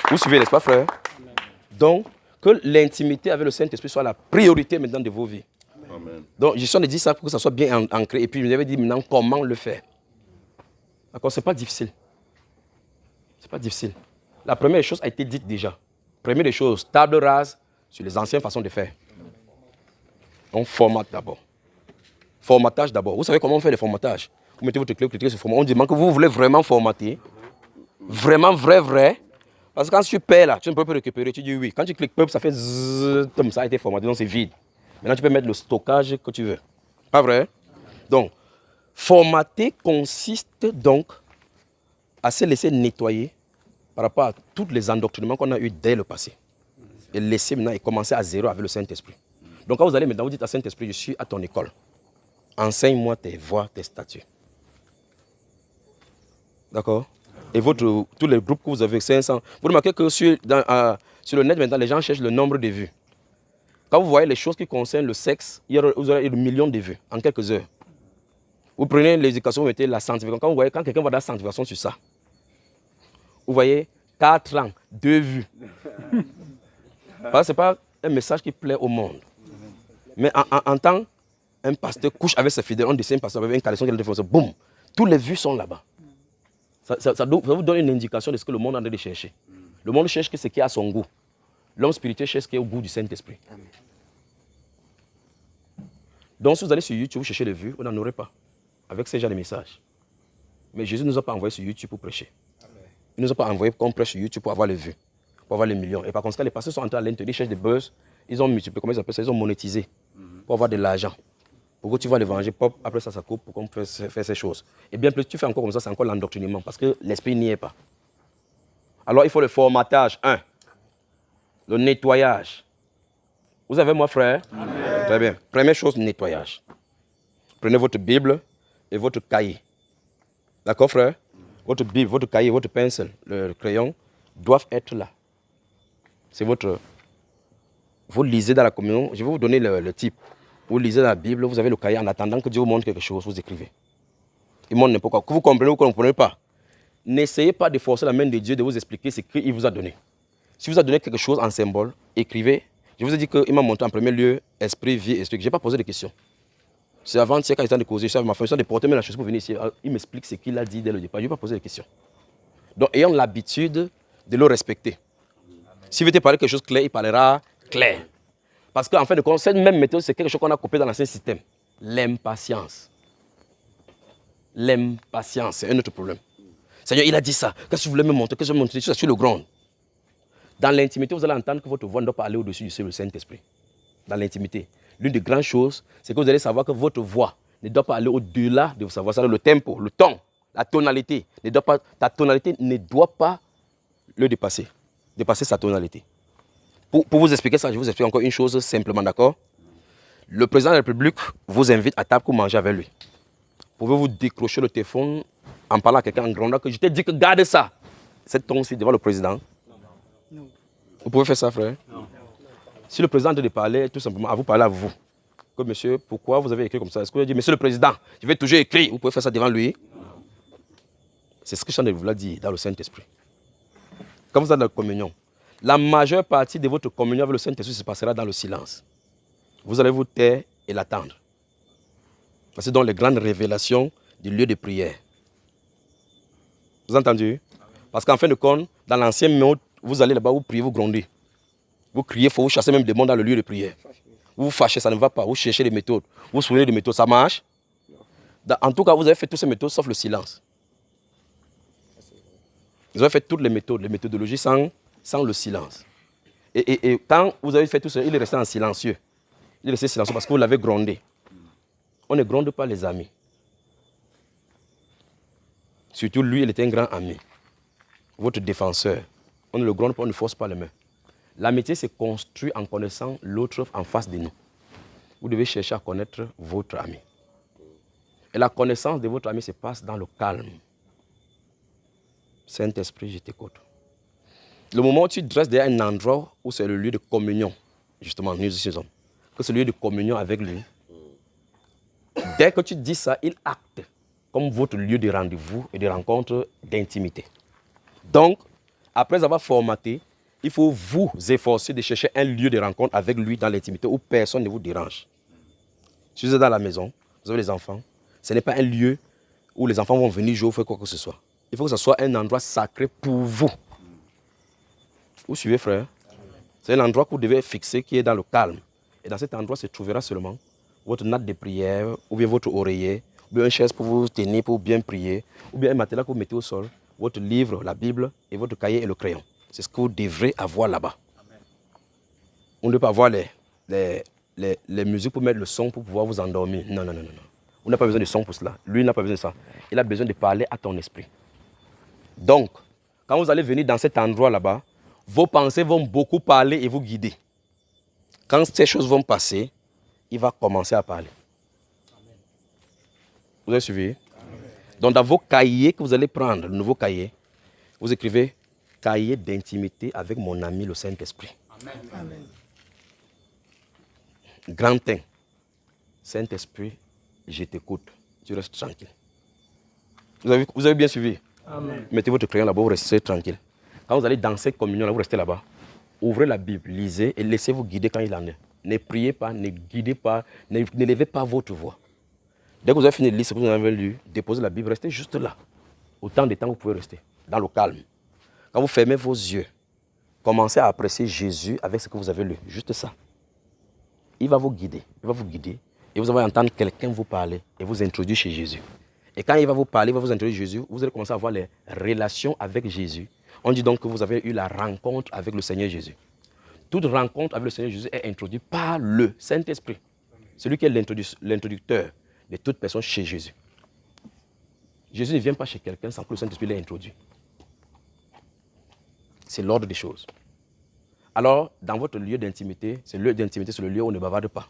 Vous suivez, n'est-ce pas, frère? Donc, que l'intimité avec le Saint-Esprit soit la priorité maintenant de vos vies. Amen. Donc, je suis en train de dire ça pour que ça soit bien ancré. Et puis, je vous avais dit maintenant comment le faire. D'accord? Ce n'est pas difficile. Ce n'est pas difficile. La première chose a été dite déjà. Première des choses, table rase sur les anciennes façons de faire. On formate d'abord. Formatage d'abord. Vous savez comment on fait le formatage? Vous mettez votre clé, vous cliquez sur format. On demande que vous voulez vraiment formater. Vraiment, vrai. Parce que quand tu perds là, tu ne peux pas récupérer, tu dis oui. Quand tu cliques peuple, ça fait zzzz, ça a été formaté, donc c'est vide. Maintenant, tu peux mettre le stockage que tu veux. Pas vrai? Donc, formater consiste donc à se laisser nettoyer par rapport à tous les endoctrinements qu'on a eus dès le passé. Et laisser maintenant et commencer à zéro avec le Saint-Esprit. Donc, quand vous allez maintenant, vous dites à Saint-Esprit, je suis à ton école. Enseigne-moi tes voies, tes statuts. D'accord? Et tous les groupes que vous avez, 500. Vous remarquez que sur le net, maintenant, les gens cherchent le nombre de vues. Quand vous voyez les choses qui concernent le sexe, vous aurez 1 million de vues en quelques heures. Vous prenez l'éducation, vous mettez la sanctification. Quand quelqu'un va dans la sanctification sur ça, vous voyez 4 ans, 2 vues. Ce n'est pas un message qui plaît au monde. Mais en tant qu'un pasteur couche avec ses fidèles, on dessine un pasteur avec une caleçon qui est boum, toutes les vues sont là-bas. Ça vous donne une indication de ce que le monde est en train de chercher. Le monde cherche ce qui est à son goût. L'homme spirituel cherche ce qui est au goût du Saint-Esprit. Donc si vous allez sur YouTube, vous cherchez les vues, vous n'en aurez pas. Avec ces genres de messages. Mais Jésus ne nous a pas envoyé sur YouTube pour prêcher. Il ne nous a pas envoyé qu'on prêche sur YouTube pour avoir les vues, pour avoir les millions. Et par conséquent, les pasteurs sont entrés à l'intérieur, ils cherchent des buzz, ils ont multiplié, comment ils appellent ça, ils ont monétisé pour avoir de l'argent. Pour que tu vois l'évangile, pop, après ça coupe pour qu'on puisse faire ces choses. Et bien plus tu fais encore comme ça, c'est encore l'endoctrinement, parce que l'esprit n'y est pas. Alors il faut le formatage, le nettoyage. Vous avez moi, frère? Amen. Très bien. Première chose, nettoyage. Prenez votre Bible et votre cahier. D'accord, frère? Votre Bible, votre cahier, votre pinceau, le crayon doivent être là. C'est votre... Vous lisez dans la communion, je vais vous donner le type. Vous lisez la Bible, vous avez le cahier, en attendant que Dieu vous montre quelque chose, vous écrivez. Il montre n'importe quoi. Que vous comprenez ou que vous ne comprenez pas. N'essayez pas de forcer la main de Dieu de vous expliquer ce qu'il vous a donné. Si vous a donné quelque chose en symbole, écrivez. Je vous ai dit qu'il m'a montré en premier lieu esprit, vie, esprit. Je n'ai pas posé de questions. C'est avant-hier quand il était de causer, je savais ma fonction de porter la chose pour venir ici. Il m'explique ce qu'il a dit dès le départ. Je n'ai pas posé de questions. Donc, ayons l'habitude de le respecter. Si vous voulez parler quelque chose de clair, il parlera clair. Parce qu'en fin de compte, cette même méthode, c'est quelque chose qu'on a copié dans l'ancien système. L'impatience. L'impatience, c'est un autre problème. Seigneur, il a dit ça. Qu'est-ce que vous voulez me montrer? Qu'est-ce que je vais me montrer? Je suis sur le grand. Dans l'intimité, vous allez entendre que votre voix ne doit pas aller au-dessus du Saint-Esprit. Dans l'intimité. L'une des grandes choses, c'est que vous allez savoir que votre voix ne doit pas aller au-delà de vos savoirs. C'est le tempo, le ton, la tonalité. Ta tonalité ne doit pas le dépasser. Dépasser sa tonalité. Pour vous expliquer ça, je vous explique encore une chose simplement, d'accord? Le président de la République vous invite à table pour manger avec lui. Pouvez-vous décrocher le téléphone en parlant à quelqu'un en grandeur que je t'ai dit que garde ça? Cette ton-ci devant le président. Non. Vous pouvez faire ça, frère? Non. Si le président de parler, tout simplement, à vous parler à vous. Que monsieur, pourquoi vous avez écrit comme ça? Est-ce que vous avez dit, monsieur le président, je vais toujours écrire? Vous pouvez faire ça devant lui? C'est ce que je viens de vous dire dans le Saint-Esprit. Quand vous êtes dans la communion, la majeure partie de votre communion avec le Saint-Esprit se passera dans le silence. Vous allez vous taire et l'attendre. C'est donc les grandes révélations du lieu de prière. Vous avez entendu? Parce qu'en fin de compte, dans l'ancien monde, vous allez là-bas, vous priez, vous grondez. Vous criez, vous chassez même des démons dans le lieu de prière. Vous vous fâchez, ça ne va pas. Vous cherchez les méthodes. Vous vous souvenez des méthodes, ça marche? En tout cas, vous avez fait toutes ces méthodes sauf le silence. Vous avez fait toutes les méthodes, les méthodologies sans le silence. Et quand vous avez fait tout ça, il est resté en silencieux. Il est resté silencieux parce que vous l'avez grondé. On ne gronde pas les amis. Surtout lui, il était un grand ami. Votre défenseur. On ne le gronde pas, on ne force pas les mains. L'amitié se construit en connaissant l'autre en face de nous. Vous devez chercher à connaître votre ami. Et la connaissance de votre ami se passe dans le calme. Saint-Esprit, je t'écoute. Le moment où tu dresses derrière un endroit où c'est le lieu de communion, justement, nous disons que c'est le lieu de communion avec lui. Dès que tu dis ça, il acte comme votre lieu de rendez-vous et de rencontre d'intimité. Donc, Après avoir formaté, il faut vous efforcer de chercher un lieu de rencontre avec lui dans l'intimité où personne ne vous dérange. Si vous êtes dans la maison, vous avez les enfants, ce n'est pas un lieu où les enfants vont venir jouer ou faire quoi que ce soit. Il faut que ce soit un endroit sacré pour vous. Vous suivez, frère? C'est un endroit que vous devez fixer qui est dans le calme. Et dans cet endroit se trouvera seulement votre natte de prière, ou bien votre oreiller, ou bien une chaise pour vous tenir, pour bien prier, ou bien un matelas que vous mettez au sol, votre livre, la Bible, et votre cahier et le crayon. C'est ce que vous devrez avoir là-bas. On ne peut pas avoir les musiques pour mettre le son pour pouvoir vous endormir. Non, non, non, non. On n'a pas besoin de son pour cela. Lui n'a pas besoin de ça. Il a besoin de parler à ton esprit. Donc, quand vous allez venir dans cet endroit là-bas, vos pensées vont beaucoup parler et vous guider. Quand ces choses vont passer, il va commencer à parler. Vous avez suivi? Donc, dans vos cahiers que vous allez prendre, le nouveau cahier, vous écrivez « Cahier d'intimité avec mon ami le Saint-Esprit ». Grand 1. Saint-Esprit, je t'écoute. Tu restes tranquille. Vous avez bien suivi? Amen. Mettez votre crayon là-bas, vous restez tranquille. Quand vous allez dans cette communion-là, vous restez là-bas. Ouvrez la Bible, lisez et laissez-vous guider quand il en est. Ne priez pas, ne guidez pas, ne levez pas votre voix. Dès que vous avez fini de lire ce que vous avez lu, déposez la Bible, restez juste là. Autant de temps que vous pouvez rester, dans le calme. Quand vous fermez vos yeux, commencez à apprécier Jésus avec ce que vous avez lu. Juste ça. Il va vous guider, et vous allez entendre quelqu'un vous parler et vous introduire chez Jésus. Et quand il va vous parler, il va vous introduire Jésus, vous allez commencer à avoir les relations avec Jésus. On dit donc que vous avez eu la rencontre avec le Seigneur Jésus. Toute rencontre avec le Seigneur Jésus est introduite par le Saint-Esprit. Celui qui est l'introducteur de toute personne chez Jésus. Jésus ne vient pas chez quelqu'un sans que le Saint-Esprit l'ait introduit. C'est l'ordre des choses. Alors, dans votre lieu d'intimité, c'est le lieu où on ne bavarde pas,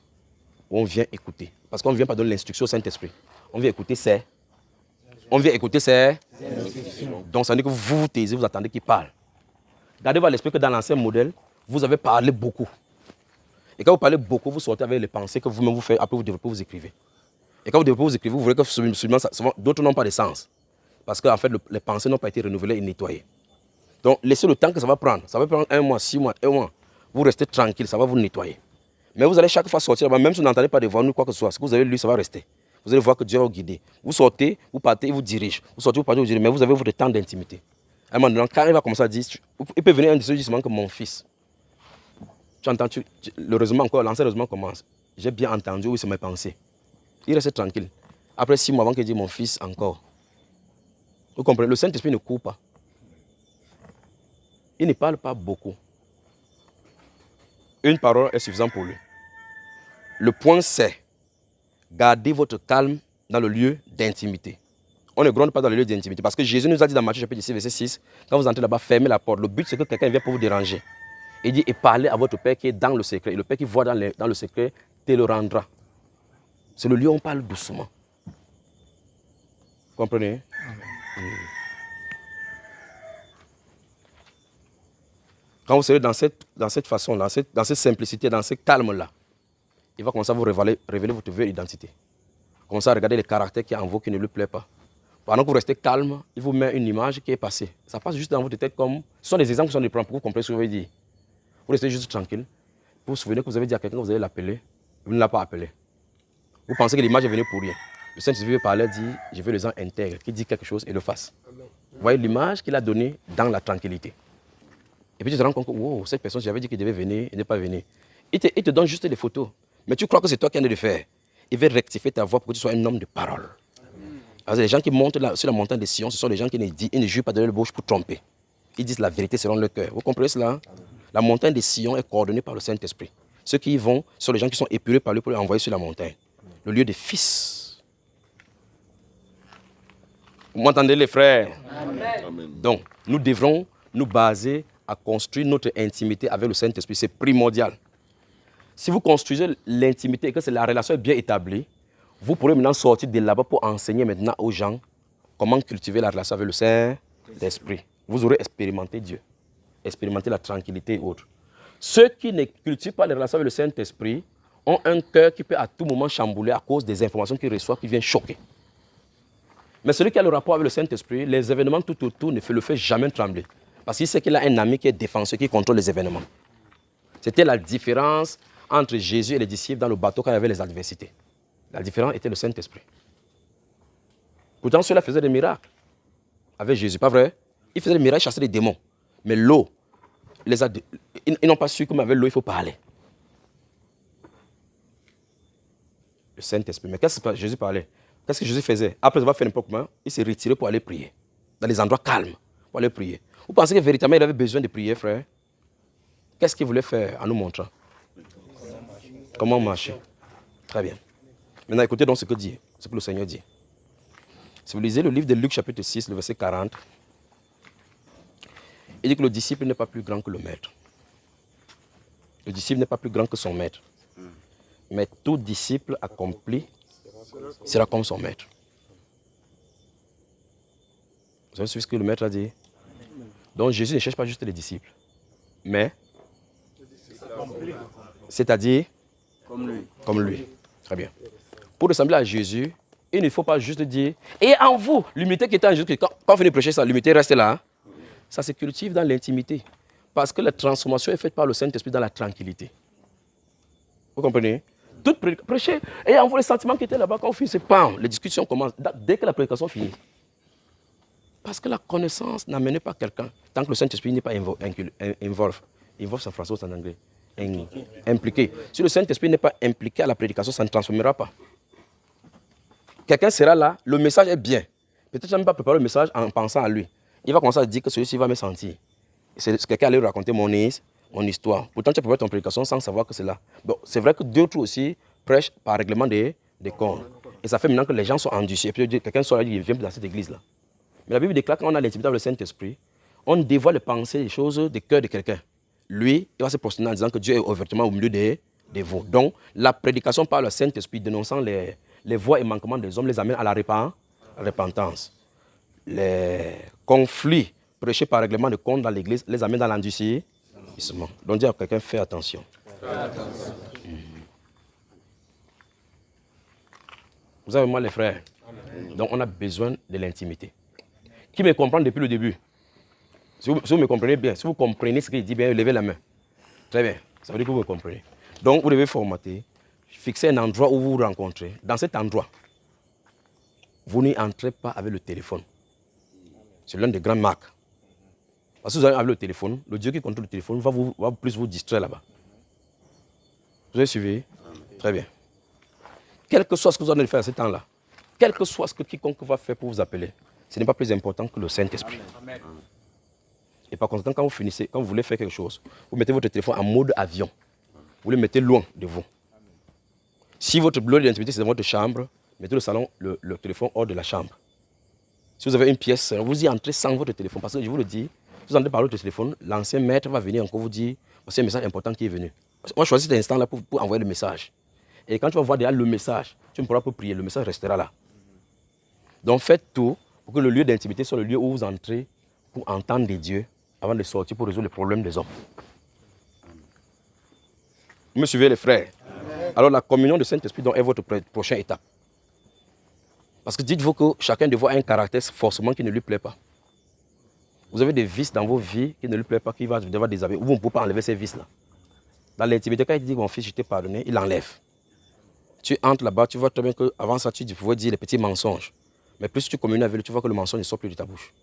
où on vient écouter. Parce qu'on ne vient pas donner l'instruction au Saint-Esprit. On vient écouter ses. Donc, ça veut dire que vous vous taisez, vous attendez qu'il parle. Gardez-vous à l'esprit que dans l'ancien modèle, vous avez parlé beaucoup. Et quand vous parlez beaucoup, vous sortez avec les pensées que vous-même vous faites, après vous développez, vous écrivez. Et quand vous développez, vous écrivez, vous verrez que d'autres n'ont pas de sens. Parce qu'en fait, les pensées n'ont pas été renouvelées et nettoyées. Donc, laissez le temps que ça va prendre. Ça va prendre 1 mois, 6 mois, 1 mois. Vous restez tranquille, ça va vous nettoyer. Mais vous allez chaque fois sortir là-bas, même si vous n'entendez pas de voix ou quoi que ce soit, ce que vous avez lu, ça va rester. Vous allez voir que Dieu va vous guider. Vous sortez, vous partez, il vous dirige. Vous sortez, vous partez, vous dirige, mais vous avez votre temps d'intimité. À un moment donné, quand il va commencer à dire, il peut venir un de ceux qui dit que mon fils. Tu entends, l'ancien heureusement commence. J'ai bien entendu, oui, c'est mes pensées. Il reste tranquille. Après 6 mois avant qu'il dise mon fils encore. Vous comprenez, le Saint-Esprit ne court pas. Il ne parle pas beaucoup. Une parole est suffisante pour lui. Le point c'est, gardez votre calme dans le lieu d'intimité. On ne gronde pas dans le lieu d'intimité. Parce que Jésus nous a dit dans Matthieu chapitre 6, verset 6, quand vous entrez là-bas, fermez la porte. Le but c'est que quelqu'un vienne pour vous déranger. Il dit, et parlez à votre Père qui est dans le secret. Et le Père qui voit dans le secret, te le rendra. C'est le lieu où on parle doucement. Vous comprenez? Quand vous serez dans cette façon, dans cette simplicité, dans ce calme-là, il va commencer à vous révéler votre vraie identité. Commencer à regarder les caractères qui en vous qui ne lui plaît pas. Pendant que vous restez calme, il vous met une image qui est passée. Ça passe juste dans votre tête comme... Ce sont des exemples qui sont des plans pour que vous compreniez ce que vous avez dit. Vous restez juste tranquille. Vous vous souvenez que vous avez dit à quelqu'un que vous allez l'appeler. Vous ne l'avez pas appelé. Vous pensez que l'image est venue pour rien. Le Saint-Esprit veut parler, dit, je veux les gens intègres, qui dit quelque chose et le fasse. Vous voyez l'image qu'il a donnée dans la tranquillité. Et puis tu te rends compte que wow, cette personne, j'avais dit qu'il devait venir, il n'est pas venu. Il te donne juste des photos. Mais tu crois que c'est toi qui en es de faire. Il veut rectifier ta voix pour que tu sois un homme de parole. Alors, les gens qui montent sur la montagne des Sion, ce sont les gens qui ne jurent pas de leur bouche pour tromper. Ils disent la vérité selon leur cœur. Vous comprenez cela? La montagne des Sion est coordonnée par le Saint-Esprit. Ceux qui y vont sont les gens qui sont épurés par lui pour les envoyer sur la montagne. Le lieu des fils. Vous m'entendez les frères? Amen. Donc, nous devrons nous baser à construire notre intimité avec le Saint-Esprit. C'est primordial. Si vous construisez l'intimité et que la relation est bien établie, vous pourrez maintenant sortir de là-bas pour enseigner maintenant aux gens comment cultiver la relation avec le Saint-Esprit. Vous aurez expérimenté Dieu, expérimenté la tranquillité et autres. Ceux qui ne cultivent pas les relations avec le Saint-Esprit ont un cœur qui peut à tout moment chambouler à cause des informations qu'ils reçoivent qui viennent choquer. Mais celui qui a le rapport avec le Saint-Esprit, les événements tout autour ne le fait jamais trembler. Parce qu'il sait qu'il a un ami qui est défenseur, qui contrôle les événements. C'était la différence entre Jésus et les disciples dans le bateau quand il y avait les adversités. La différence était le Saint-Esprit. Pourtant, ceux-là faisaient des miracles avec Jésus, pas vrai? Ils faisaient des miracles, chassaient des démons. Mais l'eau, ils n'ont pas su comment avec l'eau, il faut parler. Le Saint-Esprit. Mais qu'est-ce que Jésus parlait? Qu'est-ce que Jésus faisait? Après avoir fait n'importe quoi, il s'est retiré pour aller prier. Dans les endroits calmes, pour aller prier. Vous pensez que véritablement il avait besoin de prier, frère? Qu'est-ce qu'il voulait faire en nous montrant? Comment marcher? Très bien. Maintenant, écoutez donc ce que le Seigneur dit. Si vous lisez le livre de Luc, chapitre 6, le verset 40, il dit que le disciple n'est pas plus grand que le maître. Le disciple n'est pas plus grand que son maître. Mais tout disciple accompli sera comme son maître. Vous avez suivi ce que le maître a dit? Donc Jésus ne cherche pas juste les disciples, mais c'est-à-dire comme lui. Très bien. Pour ressembler à Jésus, il ne faut pas juste dire « Et en vous, l'humilité qui était en Jésus, quand vous venez prêcher ça, l'humilité reste là. » Ça se cultive dans l'intimité. Parce que la transformation est faite par le Saint-Esprit dans la tranquillité. Vous comprenez? Tout prêcher. Et en vous, les sentiments qui étaient là-bas, quand on finit, c'est pas. Les discussions commencent dès que la prédication finit. Parce que la connaissance n'amène pas quelqu'un, tant que le Saint-Esprit n'est pas involve c'est en français ou en anglais, impliqué. Si le Saint-Esprit n'est pas impliqué à la prédication, ça ne transformera pas. Quelqu'un sera là, le message est bien. Peut-être que je n'ai même pas préparé le message en pensant à lui. Il va commencer à dire que celui-ci va me sentir. C'est quelqu'un allait raconter mon histoire. Pourtant, tu as préparé ton prédication sans savoir que c'est là. Bon, c'est vrai que d'autres aussi prêchent par règlement des comptes. Et ça fait maintenant que les gens sont endurcis. Et puis quelqu'un soit là, il vient dans cette église-là. Mais la Bible déclare qu'on a l'intimité avec le Saint-Esprit, on dévoile les pensées, les choses, des cœurs de quelqu'un. Lui, il va se prosterner en disant que Dieu est ouvertement au milieu de vous. Donc, la prédication par le Saint-Esprit, dénonçant les voies et manquements des hommes, les amène à la repentance. Les conflits prêchés par règlement de compte dans l'église les amènent dans l'endurcissement. Donc, dire à quelqu'un, fais attention. Vous avez moi les frères. Donc, on a besoin de l'intimité. Qui me comprend depuis le début? Si vous me comprenez bien, si vous comprenez ce qu'il dit bien, levez la main. Très bien, ça veut dire que vous me comprenez. Donc, vous devez formater, fixer un endroit où vous vous rencontrez. Dans cet endroit, vous n'y entrez pas avec le téléphone. C'est l'un des grandes marques. Parce que vous avez avec le téléphone, le Dieu qui contrôle le téléphone va plus vous distraire là-bas. Vous avez suivi? Très bien. Quel que soit ce que vous allez faire à ce temps-là, quel que soit ce que quiconque va faire pour vous appeler, ce n'est pas plus important que le Saint-Esprit. Et par conséquent, quand vous finissez, quand vous voulez faire quelque chose, vous mettez votre téléphone en mode avion. Vous le mettez loin de vous. Si votre lieu d'intimité, c'est dans votre chambre, mettez le téléphone hors de la chambre. Si vous avez une pièce, vous y entrez sans votre téléphone. Parce que je vous le dis, vous entrez par votre téléphone, l'ancien maître va venir encore vous dire, c'est un message important qui est venu. Moi, je choisis cet instant-là pour envoyer le message. Et quand tu vas voir déjà le message, tu ne pourras pas prier, le message restera là. Donc faites tout pour que le lieu d'intimité soit le lieu où vous entrez pour entendre des dieux avant de sortir pour résoudre les problèmes des hommes. Vous me suivez les frères? Amen. Alors la communion du Saint-Esprit est votre prochaine étape. Parce que dites-vous que chacun de vous a un caractère forcément qui ne lui plaît pas. Vous avez des vices dans vos vies qui ne lui plaît pas, qui va devoir déshabiller. Vous ne pouvez pas enlever ces vices-là. Dans l'intimité, quand il dit mon fils, je t'ai pardonné, il l'enlève. Tu entres là-bas, tu vois très bien qu'avant ça, tu pouvais dire les petits mensonges. Mais plus tu communies avec lui, tu vois que le mensonge ne sort plus de ta bouche.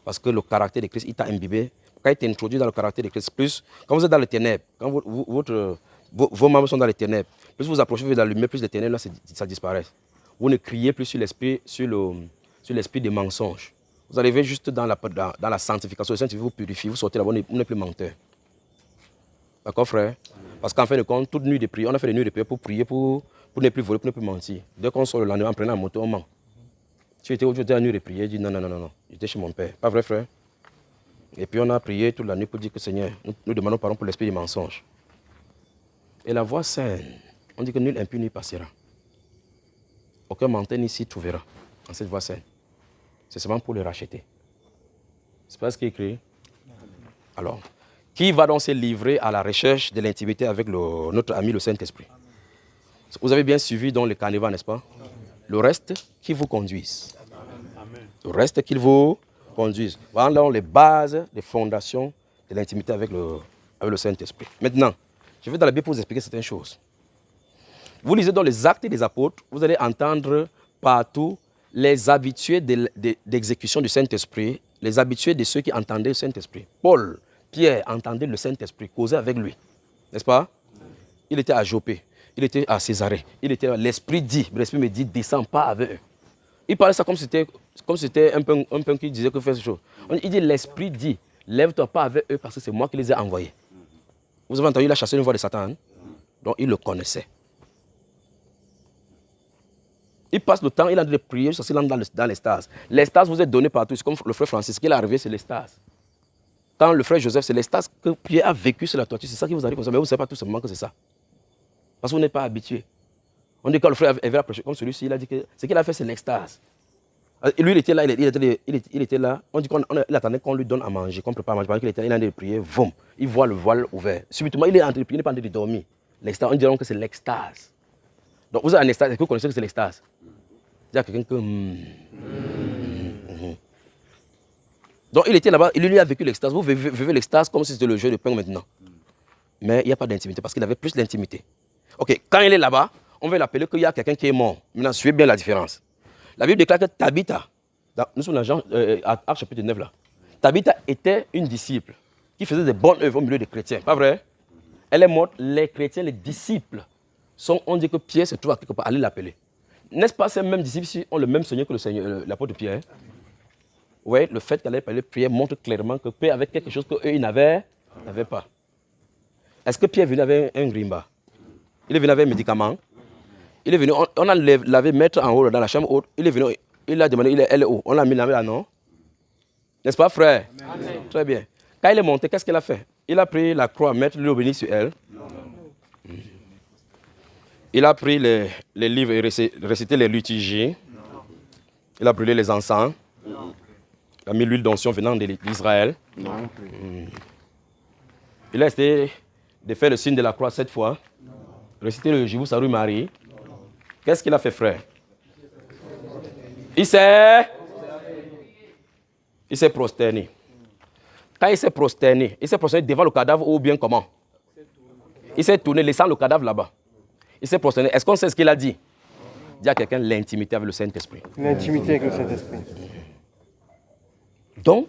Parce que le caractère de Christ, il t'a imbibé. Quand il t'introduit dans le caractère de Christ, plus, quand vous êtes dans les ténèbres, quand vos membres sont dans les ténèbres, plus vous approchez de la lumière, plus les ténèbres, là, ça disparaît. Vous ne criez plus sur l'esprit des mensonges. Vous arrivez juste dans la sanctification. Le Saint-Esprit vous purifie, vous sortez là-bas, vous n'êtes plus menteur. D'accord, frère? Parce qu'en fin de compte, toute nuit de prière, on a fait des nuits de prière pour prier, pour ne plus voler, pour ne plus mentir. Dès qu'on sort le lendemain en prenant la moto, on ment. Tu étais aujourd'hui à la nuit de prière, il dit non, j'étais chez mon père. Pas vrai, frère? Et puis on a prié toute la nuit pour dire que Seigneur, nous demandons pardon pour l'esprit des mensonges. Et la voie saine, on dit que nul impur n'y passera. Aucun menteur n'y s'y trouvera dans cette voie saine. C'est seulement pour le racheter. C'est pas ce qui est écrit. Alors, qui va donc se livrer à la recherche de l'intimité avec notre ami le Saint-Esprit? Vous avez bien suivi dans le carnaval, n'est-ce pas? Le reste, qui vous conduise. Le reste, qu'il vous conduisent. Voilà donc les bases, les fondations de l'intimité avec le Saint-Esprit. Maintenant, je vais dans la Bible pour vous expliquer certaines choses. Vous lisez dans les Actes des Apôtres, vous allez entendre partout les habitués d'exécution du Saint-Esprit, les habitués de ceux qui entendaient le Saint-Esprit. Paul, Pierre entendaient le Saint-Esprit, causaient avec lui. N'est-ce pas? Il était à Jopé, il était à Césarée, l'Esprit dit, l'Esprit me dit, descends pas avec eux. Il parlait ça comme si c'était un peu qui disait que fais cette chose. Il dit, l'Esprit dit, lève-toi pas avec eux parce que c'est moi qui les ai envoyés. Vous avez entendu, il a chassé une voix de Satan, hein? Donc il le connaissait. Il passe le temps, il a de prier jusqu'à ce qu'il entre dans l'extase. L'extase vous est donné partout. C'est comme le frère Francis, ce qui est arrivé, c'est l'extase. Quand le frère Joseph, c'est l'extase que Pierre a vécu sur la toiture. C'est ça qui vous arrive comme ça. Mais vous ne savez pas tout simplement que c'est ça. Parce que vous n'êtes pas habitué. On dit quand le frère avait approché comme celui-ci, il a dit que ce qu'il a fait, c'est l'extase. Et lui, il était là, il était là. On dit qu'il attendait qu'on lui donne à manger, qu'on prépare à manger. Pendant qu'il était là, il est en train de prier, voum, il voit le voile ouvert. Subitement, il est en train de prier, il n'est pas en train de dormir. L'extase, on dirait que c'est l'extase. Donc vous avez un extase, est-ce que vous connaissez que c'est l'extase? Dis à quelqu'un que... Donc il était là-bas, il lui a vécu l'extase. Vous vivez l'extase comme si c'était le jeu de pain maintenant. Mais il n'y a pas d'intimité parce qu'il avait plus d'intimité. Ok, quand il est là-bas, on va l'appeler qu'il y a quelqu'un qui est mort. Maintenant, suivez bien la différence. La Bible déclare que Tabitha, nous sommes dans Actes chapitre 9 là, Tabitha était une disciple qui faisait des bonnes œuvres au milieu des chrétiens. Pas vrai? Elle est morte, les chrétiens, les disciples, on dit que Pierre se trouve à quelque part, allez l'appeler. N'est-ce pas ces mêmes disciples qui ont le même Seigneur que l'apôtre Pierre? Oui, le fait qu'elle ait parlé Pierre montre clairement que Pierre avait quelque chose qu'eux, ils n'avaient pas. Est-ce que Pierre est venu avec un grimba? Il est venu avec un médicament? Il est venu, on a lavé maître en haut dans la chambre haute. Il est venu, il a demandé, elle est où? On l'a mis là, non? N'est-ce pas, frère? Amen. Très bien. Quand il est monté, qu'est-ce qu'il a fait? Il a pris la croix, mettre l'eau bénie sur elle. Il a pris les livres et récité les liturgies. Il a brûlé les encens. Il a mis l'huile d'onction venant d'Israël. Il a essayé de faire le signe de la croix 7 fois. Réciter le Jésus Salut Marie. Qu'est-ce qu'il a fait, frère? Il s'est prosterné. Quand il s'est prosterné devant le cadavre ou bien comment? Il s'est tourné, laissant le cadavre là-bas. Il s'est prosterné. Est-ce qu'on sait ce qu'il a dit? Dis à quelqu'un l'intimité avec le Saint-Esprit. L'intimité avec le Saint-Esprit. Donc,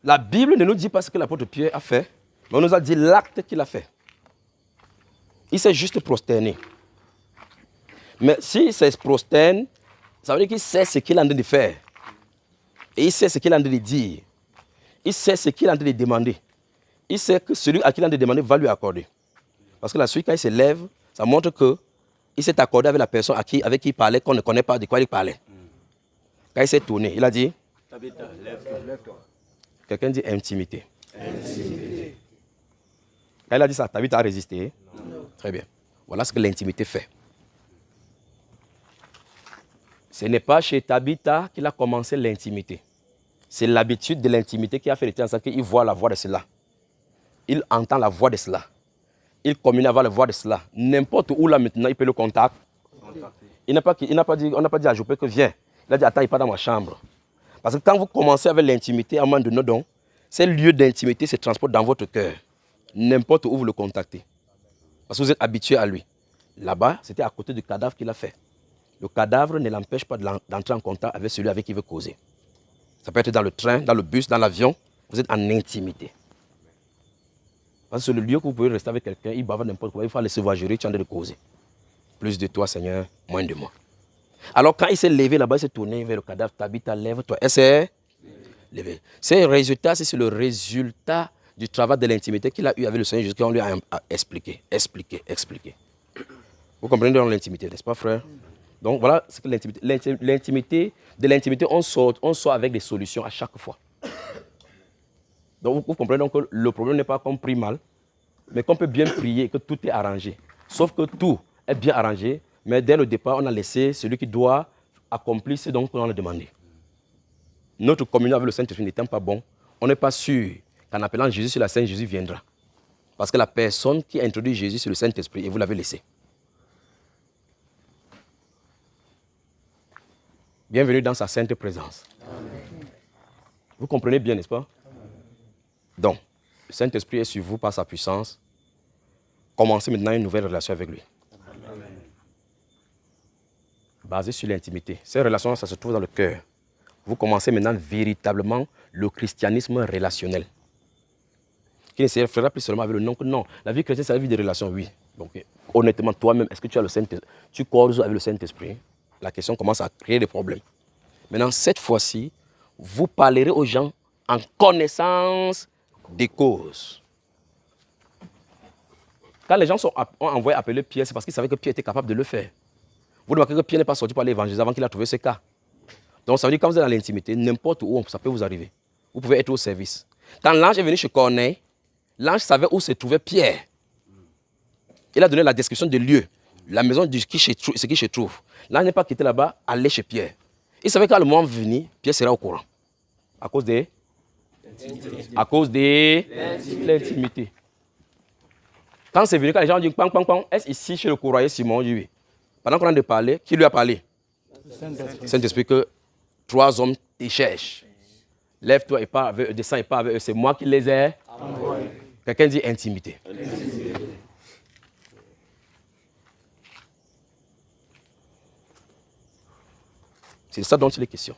la Bible ne nous dit pas ce que l'apôtre Pierre a fait, mais on nous a dit l'acte qu'il a fait. Il s'est juste prosterné. Mais s'il se prosterne, ça veut dire qu'il sait ce qu'il est en train de faire. Et il sait ce qu'il est en train de dire. Il sait ce qu'il est en train de demander. Il sait que celui à qui il est en train de demander va lui accorder. Parce que la suite, quand il se lève, ça montre qu'il s'est accordé avec la personne avec qui il parlait, qu'on ne connaît pas de quoi il parlait. Quand il s'est tourné, il a dit... Lève-toi. Quelqu'un dit intimité. Intimité. Quand il a dit ça, Tabitha a résisté? Non. Très bien. Voilà ce que l'intimité fait. Ce n'est pas chez Tabitha qu'il a commencé l'intimité. C'est l'habitude de l'intimité qui a fait le temps qu'il voit la voix de cela. Il entend la voix de cela. Il communique avec la voix de cela. N'importe où là maintenant, il peut le contacter. On n'a pas dit à Jopé que viens. Il a dit attends, il n'est pas dans ma chambre. Parce que quand vous commencez avec l'intimité, à un moment donné, ces lieux d'intimité se transportent dans votre cœur. N'importe où vous le contactez. Parce que vous êtes habitué à lui. Là-bas, c'était à côté du cadavre qu'il a fait. Le cadavre ne l'empêche pas d'entrer en contact avec celui avec qui il veut causer. Ça peut être dans le train, dans le bus, dans l'avion. Vous êtes en intimité. Parce que c'est le lieu que vous pouvez rester avec quelqu'un, il bave n'importe quoi, il faut aller se voir jurer, tu es en train de causer. Plus de toi, Seigneur, moins de moi. Alors quand il s'est levé là-bas, il s'est tourné vers le cadavre, Tabitha, lève-toi. Elle s'est levée. C'est le résultat du travail de l'intimité qu'il a eu avec le Seigneur Jésus, qu'on lui a expliqué. Vous comprenez dans l'intimité, n'est-ce pas, frère? Donc voilà ce que l'intimité. De l'intimité, on sort avec des solutions à chaque fois. Donc vous comprenez donc que le problème n'est pas qu'on prie mal, mais qu'on peut bien prier, que tout est arrangé. Sauf que tout est bien arrangé, mais dès le départ, on a laissé celui qui doit accomplir ce dont on a demandé. Notre communion avec le Saint-Esprit n'étant pas bon, on n'est pas sûr qu'en appelant Jésus sur la scène, Jésus viendra. Parce que la personne qui a introduit Jésus sur le Saint-Esprit, et vous l'avez laissé. Bienvenue dans sa sainte présence. Amen. Vous comprenez bien, n'est-ce pas? Donc, le Saint-Esprit est sur vous par sa puissance. Commencez maintenant une nouvelle relation avec lui. Basée sur l'intimité. Ces relations, ça se trouve dans le cœur. Vous commencez maintenant véritablement le christianisme relationnel. Qui ne se fera plus seulement avec le nom que non. La vie chrétienne, c'est la vie de relations, oui. Donc, honnêtement, toi-même, est-ce que tu as le Saint-Esprit? Tu causes avec le Saint-Esprit? La question commence à créer des problèmes. Maintenant, cette fois-ci, vous parlerez aux gens en connaissance des causes. Quand les gens ont envoyé appeler Pierre, c'est parce qu'ils savaient que Pierre était capable de le faire. Vous remarquez que Pierre n'est pas sorti par l'évangile avant qu'il a trouvé ce cas. Donc ça veut dire que quand vous êtes dans l'intimité, n'importe où ça peut vous arriver. Vous pouvez être au service. Quand l'ange est venu chez Corneille, l'ange savait où se trouvait Pierre. Il a donné la description du lieu, la maison de ce qui se trouve. L'ange n'est pas quitté là-bas, aller chez Pierre. Il savait qu'à le moment venu, Pierre sera au courant. À cause de l'intimité. Quand c'est venu, quand les gens ont dit pang, pang, pang, est-ce ici chez le courroyer Simon? Oui, oui. Pendant qu'on a de parler, qui lui a parlé? Saint-Esprit, que 3 hommes te cherchent. Lève-toi et pars avec eux, descends et pars avec eux. C'est moi qui les ai envoyés. Quelqu'un dit intimité. C'est de ça dont il est question.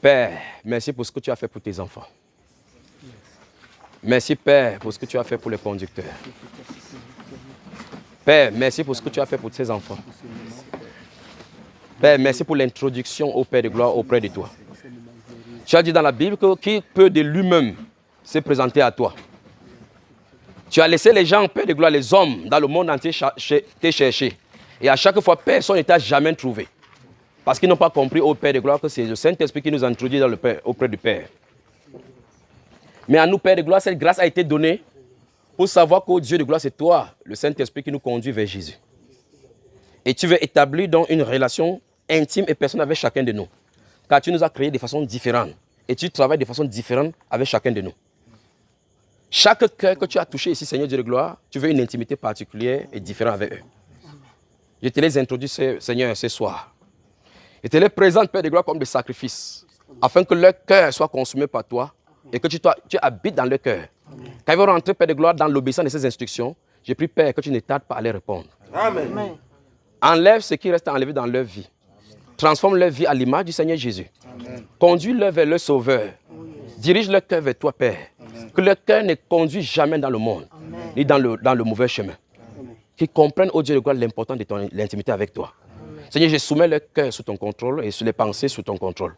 Père, merci pour ce que tu as fait pour tes enfants. Merci, Père, pour ce que tu as fait pour les conducteurs. Père, merci pour ce que tu as fait pour tes enfants. Père, merci pour l'introduction au Père de gloire auprès de toi. Tu as dit dans la Bible que qui peut de lui-même se présenter à toi. Tu as laissé les gens, Père de gloire, les hommes dans le monde entier te chercher. Et à chaque fois, personne ne t'a jamais trouvé. Parce qu'ils n'ont pas compris au Père de gloire que c'est le Saint-Esprit qui nous a introduits dans le Père, auprès du Père. Mais à nous, Père de gloire, cette grâce a été donnée pour savoir qu'au Dieu de gloire, c'est toi, le Saint-Esprit, qui nous conduit vers Jésus. Et tu veux établir donc une relation intime et personnelle avec chacun de nous. Car tu nous as créés de façon différente. Et tu travailles de façon différente avec chacun de nous. Chaque cœur que tu as touché ici, Seigneur Dieu de gloire, tu veux une intimité particulière et différente avec eux. Je te les introduis, Seigneur, ce soir. Je te les présente, Père de gloire, comme des sacrifices, afin que leur cœur soit consumé par toi et que tu habites dans leur cœur. Quand ils vont rentrer, Père de gloire, dans l'obéissance de ces instructions, je prie, Père, que tu ne tardes pas à les répondre. Amen. Enlève ce qui reste à enlever dans leur vie. Transforme leur vie à l'image du Seigneur Jésus. Conduis-leur vers le Sauveur. Dirige leur cœur vers toi, Père. Que leur cœur ne conduise jamais dans le monde, ni dans le mauvais chemin. Qu'ils comprennent, oh Dieu de gloire, l'importance de l'intimité avec toi. Seigneur, je soumets leur cœur sous ton contrôle et sous les pensées sous ton contrôle.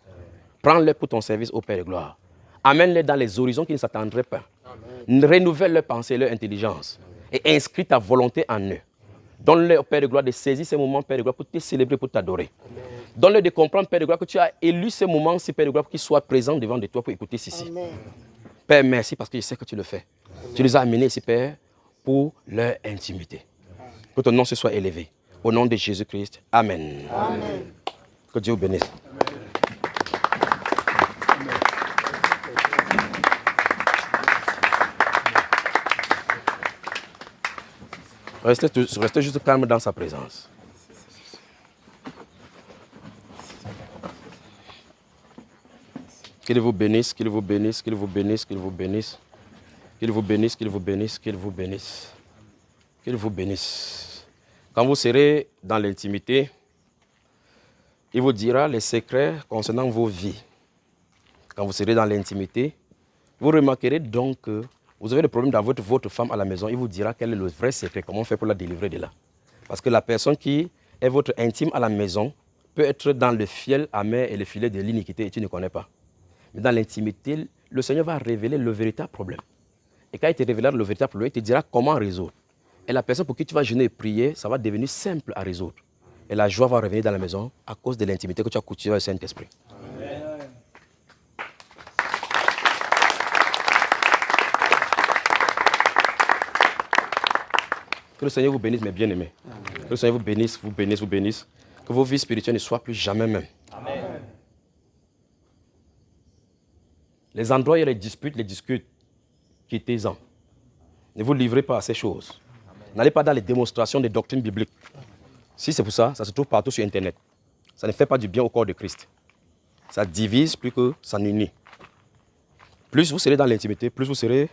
Prends-les pour ton service, ô Père de gloire. Amène-les dans les horizons qui ne s'attendraient pas. Renouvelle leurs pensées et leur intelligence. Et inscris ta volonté en eux. Donne-leur, Père de gloire, de saisir ces moments, Père de gloire, pour te célébrer, pour t'adorer. Donne-leur de comprendre, Père de gloire, que tu as élu ces moments-ci, Père de gloire, pour qu'ils soient présents devant de toi pour écouter ceci. Amen. Père, merci parce que je sais que tu le fais. Tu les as amenés ici, Père, pour leur intimité. Que ton nom se soit élevé. Au nom de Jésus-Christ. Amen. Amen. Que Dieu vous bénisse. Restez juste calme dans sa présence. Qu'il vous bénisse, qu'il vous bénisse, qu'il vous bénisse, qu'il vous bénisse. Qu'il vous bénisse, qu'il vous bénisse, qu'il vous bénisse. Qu'il vous bénisse. Quand vous serez dans l'intimité, il vous dira les secrets concernant vos vies. Quand vous serez dans l'intimité, vous remarquerez donc que vous avez des problèmes dans votre femme à la maison. Il vous dira quel est le vrai secret, comment on fait pour la délivrer de là. Parce que la personne qui est votre intime à la maison peut être dans le fiel amer et le filet de l'iniquité et tu ne connais pas. Mais dans l'intimité, le Seigneur va révéler le véritable problème. Et quand il te révélera le véritable problème, il te dira comment résoudre. Et la personne pour qui tu vas jeûner et prier, ça va devenir simple à résoudre. Et la joie va revenir dans la maison à cause de l'intimité que tu as cultivée avec le Saint-Esprit. Que le Seigneur vous bénisse, mes bien-aimés. Que le Seigneur vous bénisse, vous bénisse, vous bénisse. Que vos vies spirituelles ne soient plus jamais mêmes. Amen. Les endroits où il y a les disputes, quittez-en. Ne vous livrez pas à ces choses. N'allez pas dans les démonstrations des doctrines bibliques. Si c'est pour ça, ça se trouve partout sur Internet. Ça ne fait pas du bien au corps de Christ. Ça divise plus que ça n'unit. Plus vous serez dans l'intimité, plus vous serez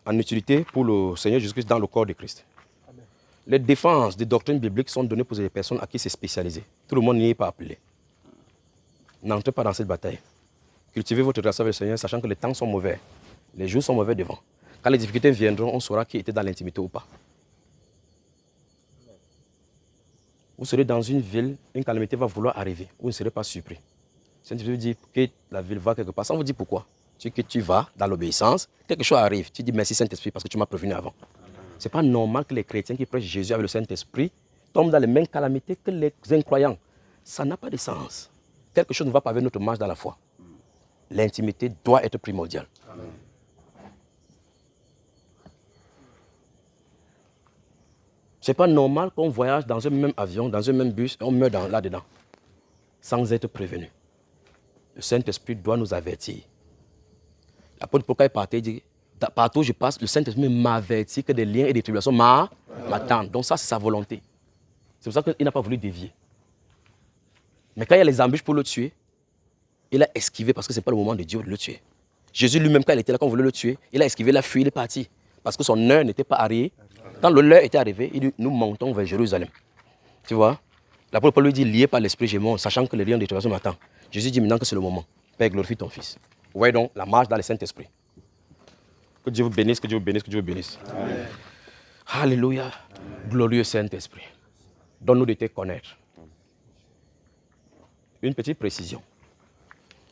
en utilité pour le Seigneur Jésus-Christ dans le corps de Christ. Amen. Les défenses des doctrines bibliques sont données pour les personnes à qui c'est spécialisé. Tout le monde n'y est pas appelé. N'entrez pas dans cette bataille. Cultivez votre relation avec le Seigneur, sachant que les temps sont mauvais. Les jours sont mauvais devant. Quand les difficultés viendront, on saura qui était dans l'intimité ou pas. Vous serez dans une ville, une calamité va vouloir arriver. Vous ne serez pas surpris. Saint-Esprit vous dit que la ville va quelque part. Ça vous dit pourquoi? Que tu vas dans l'obéissance, quelque chose arrive. Tu dis merci Saint-Esprit parce que tu m'as prévenu avant. Ce n'est pas normal que les chrétiens qui prêchent Jésus avec le Saint-Esprit tombent dans les mêmes calamités que les incroyants. Ça n'a pas de sens. Quelque chose ne va pas avec notre marche dans la foi. L'intimité doit être primordiale. Amen. Ce n'est pas normal qu'on voyage dans un même avion, dans un même bus, et on meurt là-dedans, sans être prévenu. Le Saint-Esprit doit nous avertir. L'apôtre Paul, quand il partait, il dit, partout où je passe, le Saint-Esprit m'avertit que des liens et des tribulations m'attendent. Donc ça, c'est sa volonté. C'est pour ça qu'il n'a pas voulu dévier. Mais quand il y a les embûches pour le tuer, il a esquivé parce que ce n'est pas le moment de Dieu de le tuer. Jésus lui-même, quand il était là, quand on voulait le tuer, il a esquivé, il a fui, il est parti. Parce que son heure n'était pas arrivée. Quand l'heure était arrivée, il dit, nous montons vers Jérusalem. Tu vois? L'apôtre Paul lui dit, lié par l'Esprit, je monte, sachant que les liens de tribulation m'attendent. Jésus dit maintenant que c'est le moment. Père, glorifie ton Fils. Vous voyez donc la marche dans le Saint-Esprit. Que Dieu vous bénisse, que Dieu vous bénisse, que Dieu vous bénisse. Amen. Alléluia. Amen. Glorieux Saint-Esprit. Donne-nous de te connaître. Une petite précision.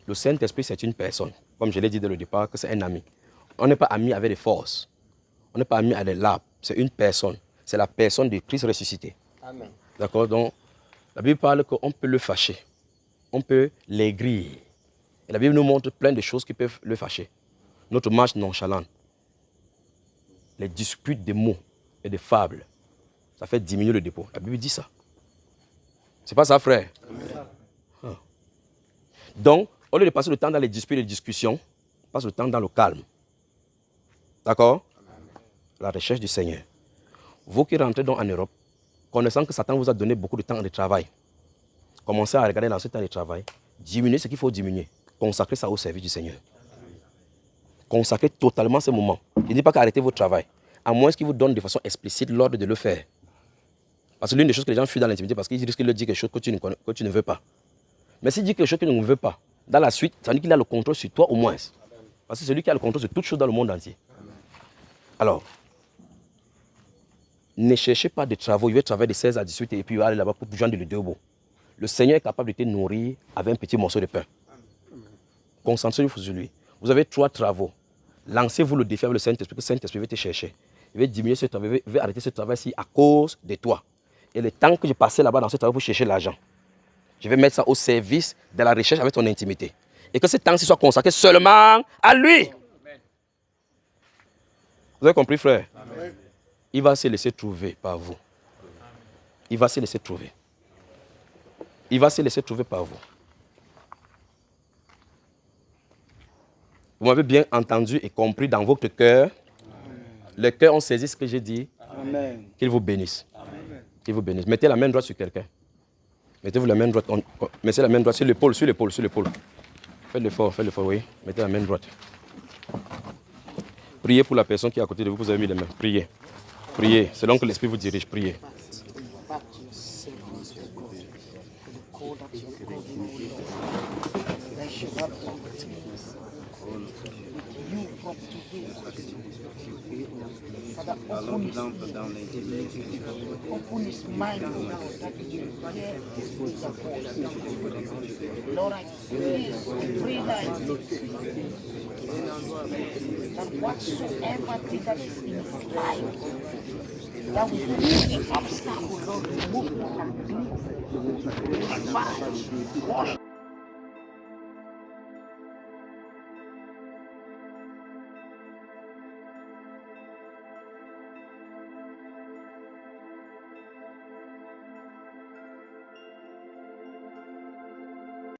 Le Saint-Esprit, c'est une personne. Comme je l'ai dit dès le départ, que c'est un ami. On n'est pas ami avec des forces. On n'est pas ami avec des labs. C'est une personne. C'est la personne de Christ ressuscité. Amen. D'accord? Donc, la Bible parle qu'on peut le fâcher. On peut l'aigrir. Et la Bible nous montre plein de choses qui peuvent le fâcher. Notre marche nonchalante. Les disputes de mots et de fables. Ça fait diminuer le dépôt. La Bible dit ça. C'est pas ça, frère? Ah. Donc, au lieu de passer le temps dans les disputes et les discussions, passe le temps dans le calme. D'accord? La recherche du Seigneur. Vous qui rentrez donc en Europe, connaissant que Satan vous a donné beaucoup de temps de travail, commencez à regarder dans ce temps de travail, diminuez ce qu'il faut diminuer, consacrez ça au service du Seigneur. Consacrez totalement ce moment. Il ne dit pas qu'arrêtez votre travail, à moins qu'il vous donne de façon explicite l'ordre de le faire. Parce que l'une des choses que les gens fuient dans l'intimité, parce qu'ils risquent de dire quelque chose que tu ne veux pas. Mais s'il dit quelque chose que tu ne veux pas, dans la suite, ça veut dire qu'il a le contrôle sur toi au moins. Parce que c'est lui qui a le contrôle sur toutes choses dans le monde entier. Alors, ne cherchez pas de travaux. Il va travailler de 16 à 18 et puis il va aller là-bas pour joindre le debout. Le Seigneur est capable de te nourrir avec un petit morceau de pain. Concentrez-vous sur lui. Vous avez 3 travaux. Lancez-vous le défi avec le Saint-Esprit, que le Saint-Esprit va te chercher. Il va diminuer ce travail, il va arrêter ce travail-ci à cause de toi. Et le temps que je passais là-bas dans ce travail pour chercher l'argent, je vais mettre ça au service de la recherche avec ton intimité. Et que ce temps-ci soit consacré seulement à lui. Vous avez compris, frère? Amen. Il va se laisser trouver par vous. Il va se laisser trouver. Il va se laisser trouver par vous. Vous m'avez bien entendu et compris dans votre cœur. Le cœur, on saisit ce que j'ai dit. Amen. Qu'il vous bénisse. Amen. Qu'il vous bénisse. Mettez la main droite sur quelqu'un. Mettez-vous la main droite. Mettez la main droite sur l'épaule, sur l'épaule, sur l'épaule. Faites l'effort, oui. Mettez la main droite. Priez pour la personne qui est à côté de vous, vous avez mis les mains. Priez. Priez. Selon que l'Esprit vous dirige, priez. Father, open his mind, oh God, that he will hear his voice. Lord, I pray that whatsoever thing that is in his life, that will be an obstacle, Lord, remove it completely. Wash